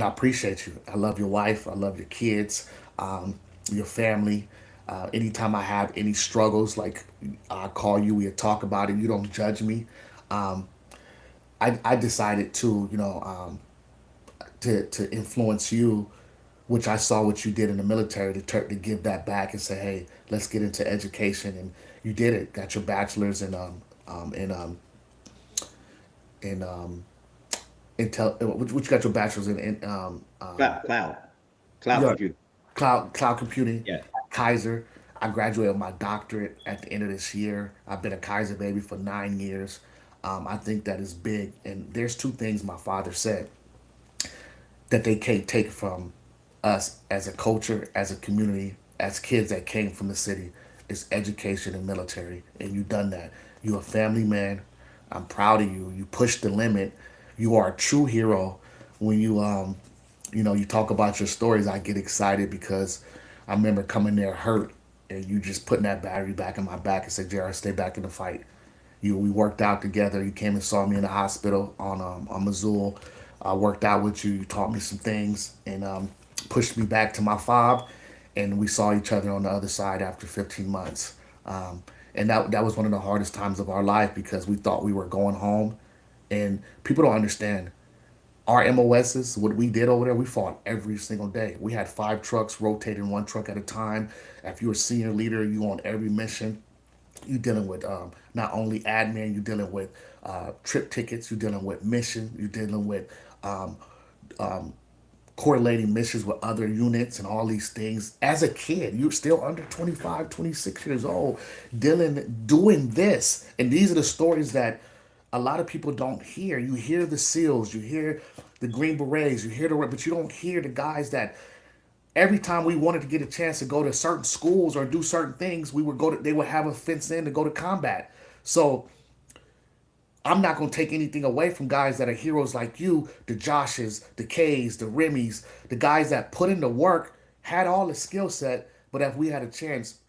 I appreciate you. I love your wife. I love your kids, your family. Anytime I have any struggles, like I call you, we talk about it. You don't judge me. Um, I decided to, to influence you, which I saw what you did in the military to give that back and say, hey, let's get into education. And you did it. Got your bachelor's in intel, which you got your bachelor's Cloud, cloud your computing. cloud computing, Yeah. Kaiser. I graduated with my doctorate at the end of this year. I've been a Kaiser baby for 9 years. I think that is big. And there's two things my father said that they can't take from us as a culture, as a community, as kids that came from the city, is education and military. And you've done that. You're a family man. I'm proud of you. You pushed the limit. You are a true hero. When you talk about your stories, I get excited because I remember coming there hurt, and you just putting that battery back in my back and said, Jared, stay back in the fight. We worked out together. You came and saw me in the hospital on Missoula. I worked out with you. You taught me some things and pushed me back to my fob, and we saw each other on the other side after 15 months. And that was one of the hardest times of our life because we thought we were going home, and people don't understand our MOSs, what we did over there, we fought every single day. We had 5 trucks rotating one truck at a time. If you're a senior leader, you on every mission. You dealing with not only admin, you dealing with trip tickets, you dealing with mission, you dealing with correlating missions with other units and all these things. As a kid, you're still under 25, 26 years old, doing this. And these are the stories that a lot of people don't hear. You hear the SEALs, you hear the Green Berets, you hear but you don't hear the guys that every time we wanted to get a chance to go to certain schools or do certain things, they would have a fence in to go to combat. So I'm not going to take anything away from guys that are heroes like you, the Joshes, the K's, the Remy's, the guys that put in the work, had all the skill set. But if we had a chance,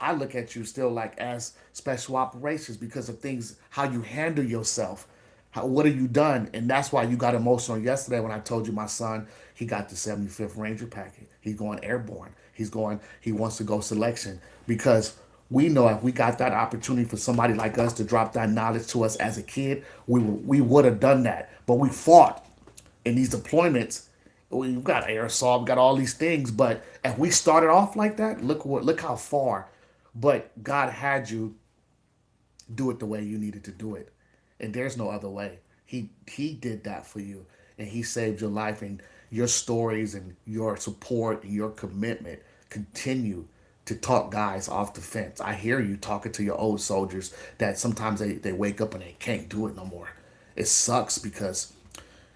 I look at you still like as special operations because of things, how you handle yourself. What have you done? And that's why you got emotional yesterday when I told you my son, he got the 75th Ranger packet. He's going airborne. He wants to go selection because we know if we got that opportunity for somebody like us to drop that knowledge to us as a kid, we would have done that. But we fought in these deployments. We've got airsoft, we've got all these things. But if we started off like that, look how far. But God had you do it the way you needed to do it, and there's no other way. He did that for you, and he saved your life. And your stories and your support and your commitment continue to talk guys off the fence. I hear you talking to your old soldiers that sometimes they wake up and they can't do it no more. It sucks because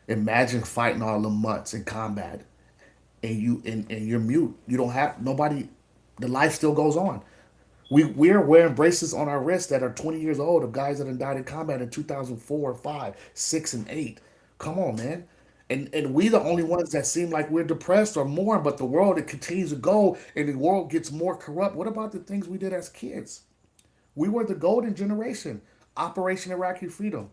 imagine fighting all the months in combat and you're mute. You don't have nobody. The life still goes on. We're wearing braces on our wrists that are 20 years old of guys that have died in combat in 2004, 5, 6, and 8. Come on, man. And we the only ones that seem like we're depressed or mourn, but the world it continues to go and the world gets more corrupt. What about the things we did as kids? We were the golden generation. Operation Iraqi Freedom,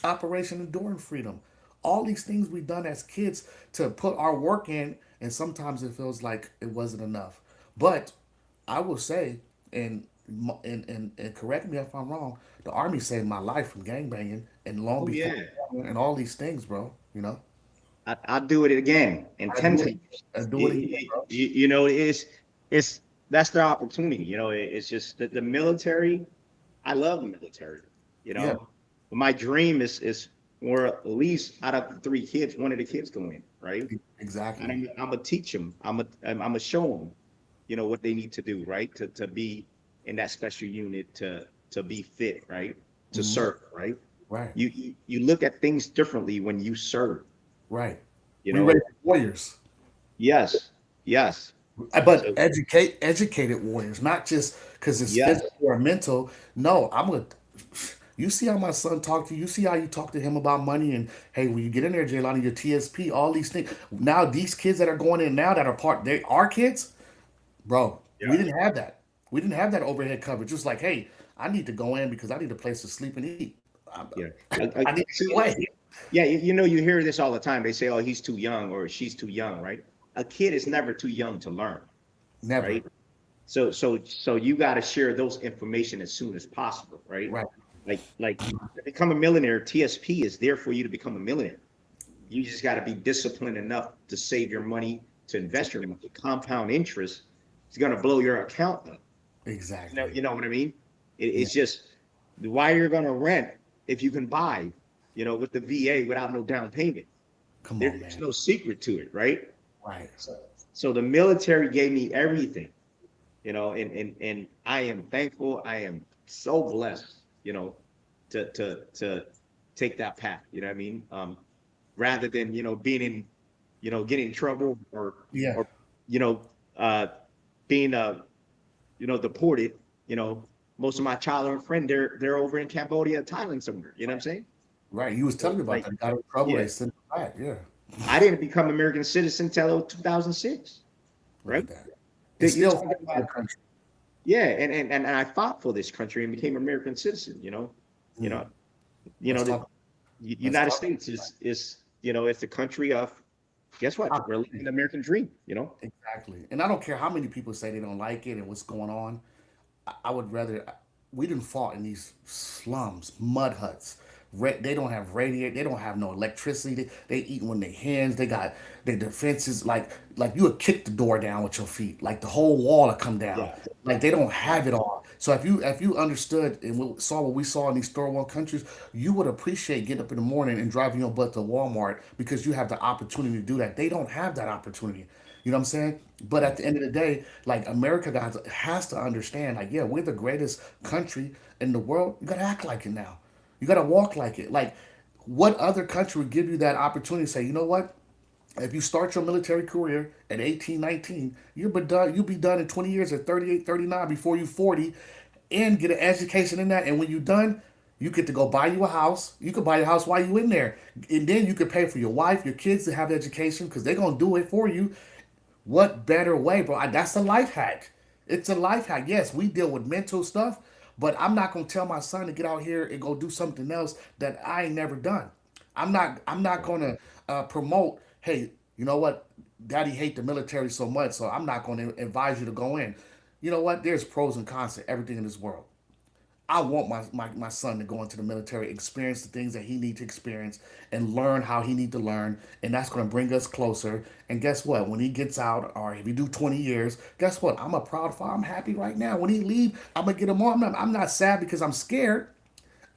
Operation Enduring Freedom. All these things we've done as kids to put our work in, and sometimes it feels like it wasn't enough. But I will say, and and correct me if I'm wrong, the army saved my life from gangbanging and long Oh before yeah, and all these things, bro. I'll do it again and I 10 do it. times. I do it again, bro. It's that's the opportunity. It's just that the military. I love the military. You Yeah, know, but my dream is for at least out of the three kids, one of the kids go in, right? And exactly. I'm gonna teach them. I'm gonna show them, what they need to do, right? To be in that special unit, to be fit, right? To Mhm. serve, right? Right, You look at things differently when you serve, right. you We raise know. warriors. Yes, yes. But So educated warriors, not just because it's yes, physical or mental. No, I'm gonna. You see how my son talked to you. You see how you talk to him about money and hey, when you get in there, Jaylani, your TSP, all these things. Now these kids that are going in now that are they are kids, bro. We yeah, didn't have that. We didn't have that overhead coverage. Just like, hey, I need to go in because I need a place to sleep and eat. yeah. I need to get See, away. yeah, you hear this all the time. They say, "Oh, he's too young" or "She's too young," right? A kid is never too young to learn, Never. right? So you got to share those information as soon as possible, right? Right. Like to become a millionaire, TSP is there for you to become a millionaire. You just got to be disciplined enough to save your money, to invest your money. Compound interest is going to blow your account up. Exactly. You know what I mean? Yeah. It's just why you're going to rent if you can buy, with the VA without no down payment. Come on, There's man. no secret to it, right? Right. So the military gave me everything, and I am thankful. I am so blessed, to take that path. You know what I mean? Rather than being in, getting in trouble Yeah. or you know uh, being deported. Most of my childhood friend they're over in Cambodia, Thailand somewhere. You know what I'm saying? Right. You was So telling me about like, that. Got in trouble. yeah, They sent him back. Yeah. I didn't become American citizen until 2006, Look right? at that. It's That you're still talking fighting for about. the country. Yeah, and I fought for this country and became American citizen. You Mm. know, Let's the talk. Let's United talk. States is it's the country of, guess what? We're living Opportunity. the American dream. Exactly. And I don't care how many people say they don't like it and what's going on. I would rather. We didn't fought in these slums, mud huts, They don't have radiator. They don't have no electricity. They eat when they hands. They got their defenses like you would kick the door down with your feet. Like the whole wall will come down. Yeah. Like they don't Yeah. have it all. So if you understood and saw what we saw in these third world countries, you would appreciate getting up in the morning and driving your butt to Walmart because you have the opportunity to do that. They don't have that opportunity. You know what I'm saying? But at the end of the day, like America guys has to understand, like, yeah, we're the greatest country in the world. You gotta act like it now. You gotta walk like it. Like, what other country would give you that opportunity to say, you know what? If you start your military career at 18, 19, you'll be done in 20 years at 38, 39 before you 40 and get an education in that. And when you're done, you get to go buy you a house. You could buy a house while you in there. And then you could pay for your wife, your kids to have education because they're going to do it for you. What better way, bro? That's a life hack. It's a life hack. Yes, we deal with mental stuff, but I'm not gonna tell my son to get out here and go do something else that I ain't never done. I'm not Right. gonna promote. Hey, you know what? Daddy hate the military so much, so I'm not gonna advise you to go in. You know what? There's pros and cons to everything in this world. I want my son to go into the military, experience the things that he needs to experience, and learn how he needs to learn, and that's going to bring us closer. And guess what? When he gets out, or if he do 20 years, guess what? I'm a proud father. I'm happy right now. When he leave, I'm gonna get him on. I'm not sad because I'm scared.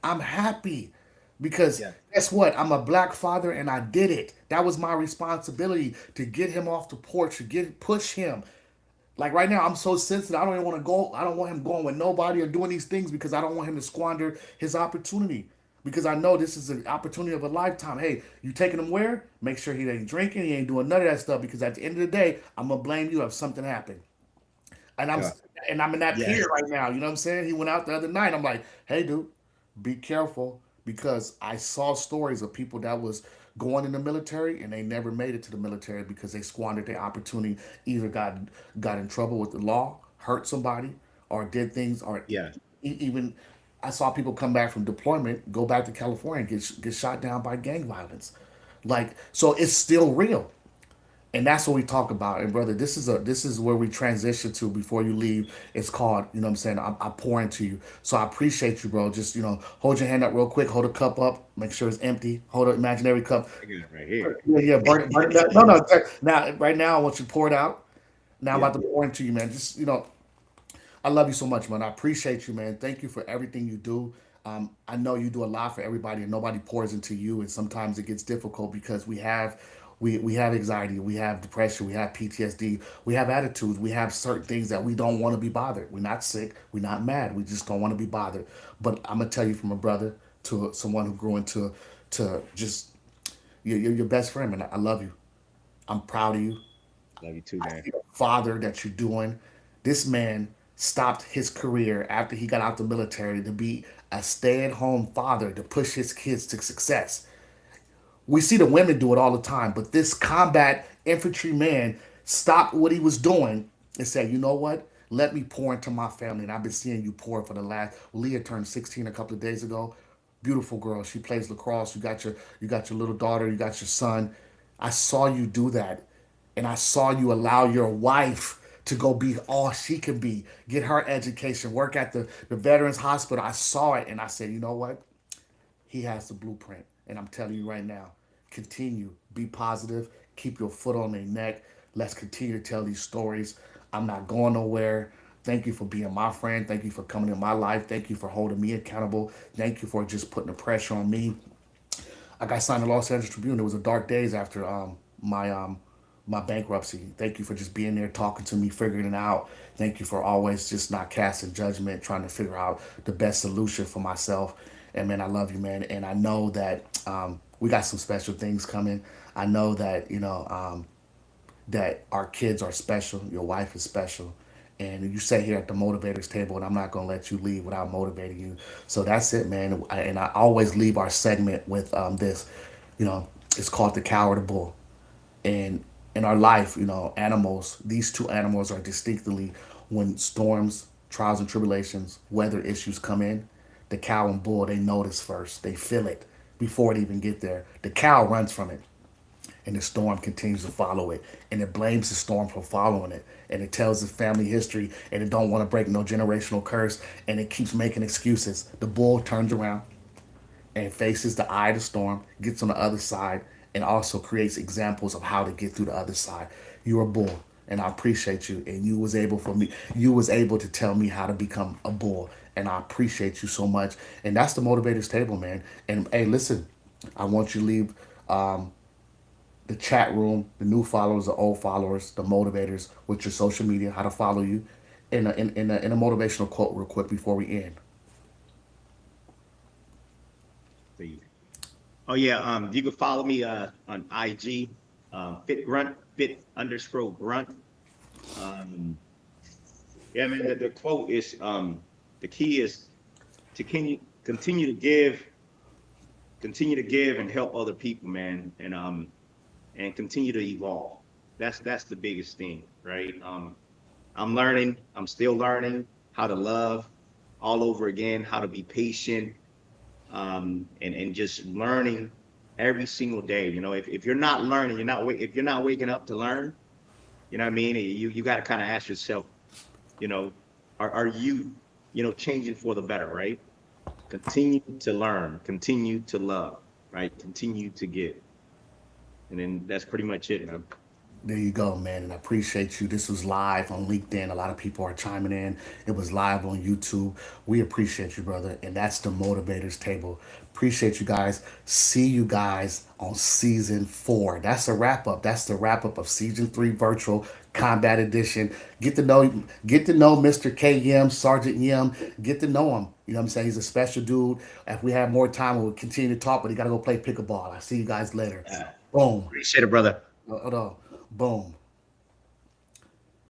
I'm happy because Yeah. guess what? I'm a black father and I did it. That was my responsibility to get him off the porch, to push him. Like right now, I'm so sensitive. I don't even want to go. I don't want him going with nobody or doing these things because I don't want him to squander his opportunity. Because I know this is an opportunity of a lifetime. Hey, you taking him where? Make sure he ain't drinking. He ain't doing none of that stuff. Because at the end of the day, I'm gonna blame you if something happened. And I'm Yeah. and I'm in that Yeah. period right now. You know what I'm saying? He went out the other night. I'm like, hey, dude, be careful because I saw stories of people that was going in the military and they never made it to the military because they squandered their opportunity, either got in trouble with the law, hurt somebody, or did things, or Yeah. even I saw people come back from deployment, go back to California, and get shot down by gang violence. Like, so it's still real, and that's what we talk about. And brother, this is where we transition to before you leave. It's called, you know what I'm saying, I pour into you. So I appreciate you, bro. Just, hold your hand up real quick, hold a cup up, make sure it's empty, hold an imaginary cup. I got it right here. Yeah, yeah, burn it. No, no, now right now I want you to pour it out. Now I'm Yeah. about to pour into you, man. Just, I love you so much, man. I appreciate you, man. Thank you for everything you do. I know you do a lot for everybody, and nobody pours into you. And sometimes it gets difficult because we have anxiety, we have depression, we have PTSD, we have attitudes, we have certain things that we don't want to be bothered. We're not sick, we're not mad, we just don't want to be bothered. But I'm gonna tell you from a brother to someone who grew into to just you're your best friend, man. I love you. I'm proud of you. Love you too, man. Father that you're doing. This man stopped his career after he got out the military to be a stay-at-home father to push his kids to success. We see the women do it all the time, but this combat infantry man stopped what he was doing and said, "You know what? Let me pour into my family." And I've been seeing you pour for the last. Leah turned 16 a couple of days ago. Beautiful girl. She plays lacrosse. You got your little daughter. You got your son. I saw you do that, and I saw you allow your wife to go be all she can be, get her education, work at the Veterans Hospital. I saw it, and I said, you know what? He has the blueprint. And I'm telling you right now, continue, be positive, keep your foot on their neck. Let's continue to tell these stories. I'm not going nowhere. Thank you for being my friend. Thank you for coming in my life. Thank you for holding me accountable. Thank you for just putting the pressure on me. I got signed to Los Angeles Tribune. It was a dark days after my bankruptcy. Thank you for just being there, talking to me, figuring it out. Thank you for always just not casting judgment, trying to figure out the best solution for myself. And man, I love you, man. And I know that we got some special things coming. I know that that our kids are special. Your wife is special. And you sit here at the motivators table, and I'm not going to let you leave without motivating you. So that's it, man. And I always leave our segment with this. It's called the cow or the bull. And in our life, animals, these two animals are distinctly when storms, trials and tribulations, weather issues come in, the cow and bull, they notice first. They feel it before it even get there. The cow runs from it and the storm continues to follow it, and it blames the storm for following it, and it tells the family history, and it don't want to break no generational curse, and it keeps making excuses. The bull turns around, and faces the eye of the storm, gets on the other side, and also creates examples of how to get through the other side. You're a bull, and I appreciate you. And you was able to tell me how to become a bull, and I appreciate you so much. And that's the motivators table, man. And hey, listen, I want you to leave the chat room, the new followers, the old followers, the motivators with your social media, how to follow you, in a motivational quote real quick before we end. See. Oh yeah, you can follow me on IG, fit_grunt. Um, yeah, man, the quote is the key is to continue to give and help other people, man, and continue to evolve. That's the biggest thing, right? I'm still learning how to love all over again, how to be patient, and just learning every single day. You know, if you're not learning, if you're not waking up to learn, you know what I mean? You got to kind of ask yourself, you know, are you, changing for the better, right? Continue to learn, continue to love, right? Continue to give. And then that's pretty much it, man. There you go, man. And I appreciate you. This was live on LinkedIn. A lot of people are chiming in. It was live on YouTube. We appreciate you, brother. And that's the Motivators Table. Appreciate you guys. See you guys on season 4. That's a wrap up. That's the wrap up of season 3 virtual combat edition. Get to know Mr. KM, Sergeant Yim. Get to know him. You know what I'm saying? He's a special dude. If we have more time, we'll continue to talk, but he gotta go play pickleball. I'll see you guys later. Uh, Boom. Appreciate it, brother. Hold on. Boom.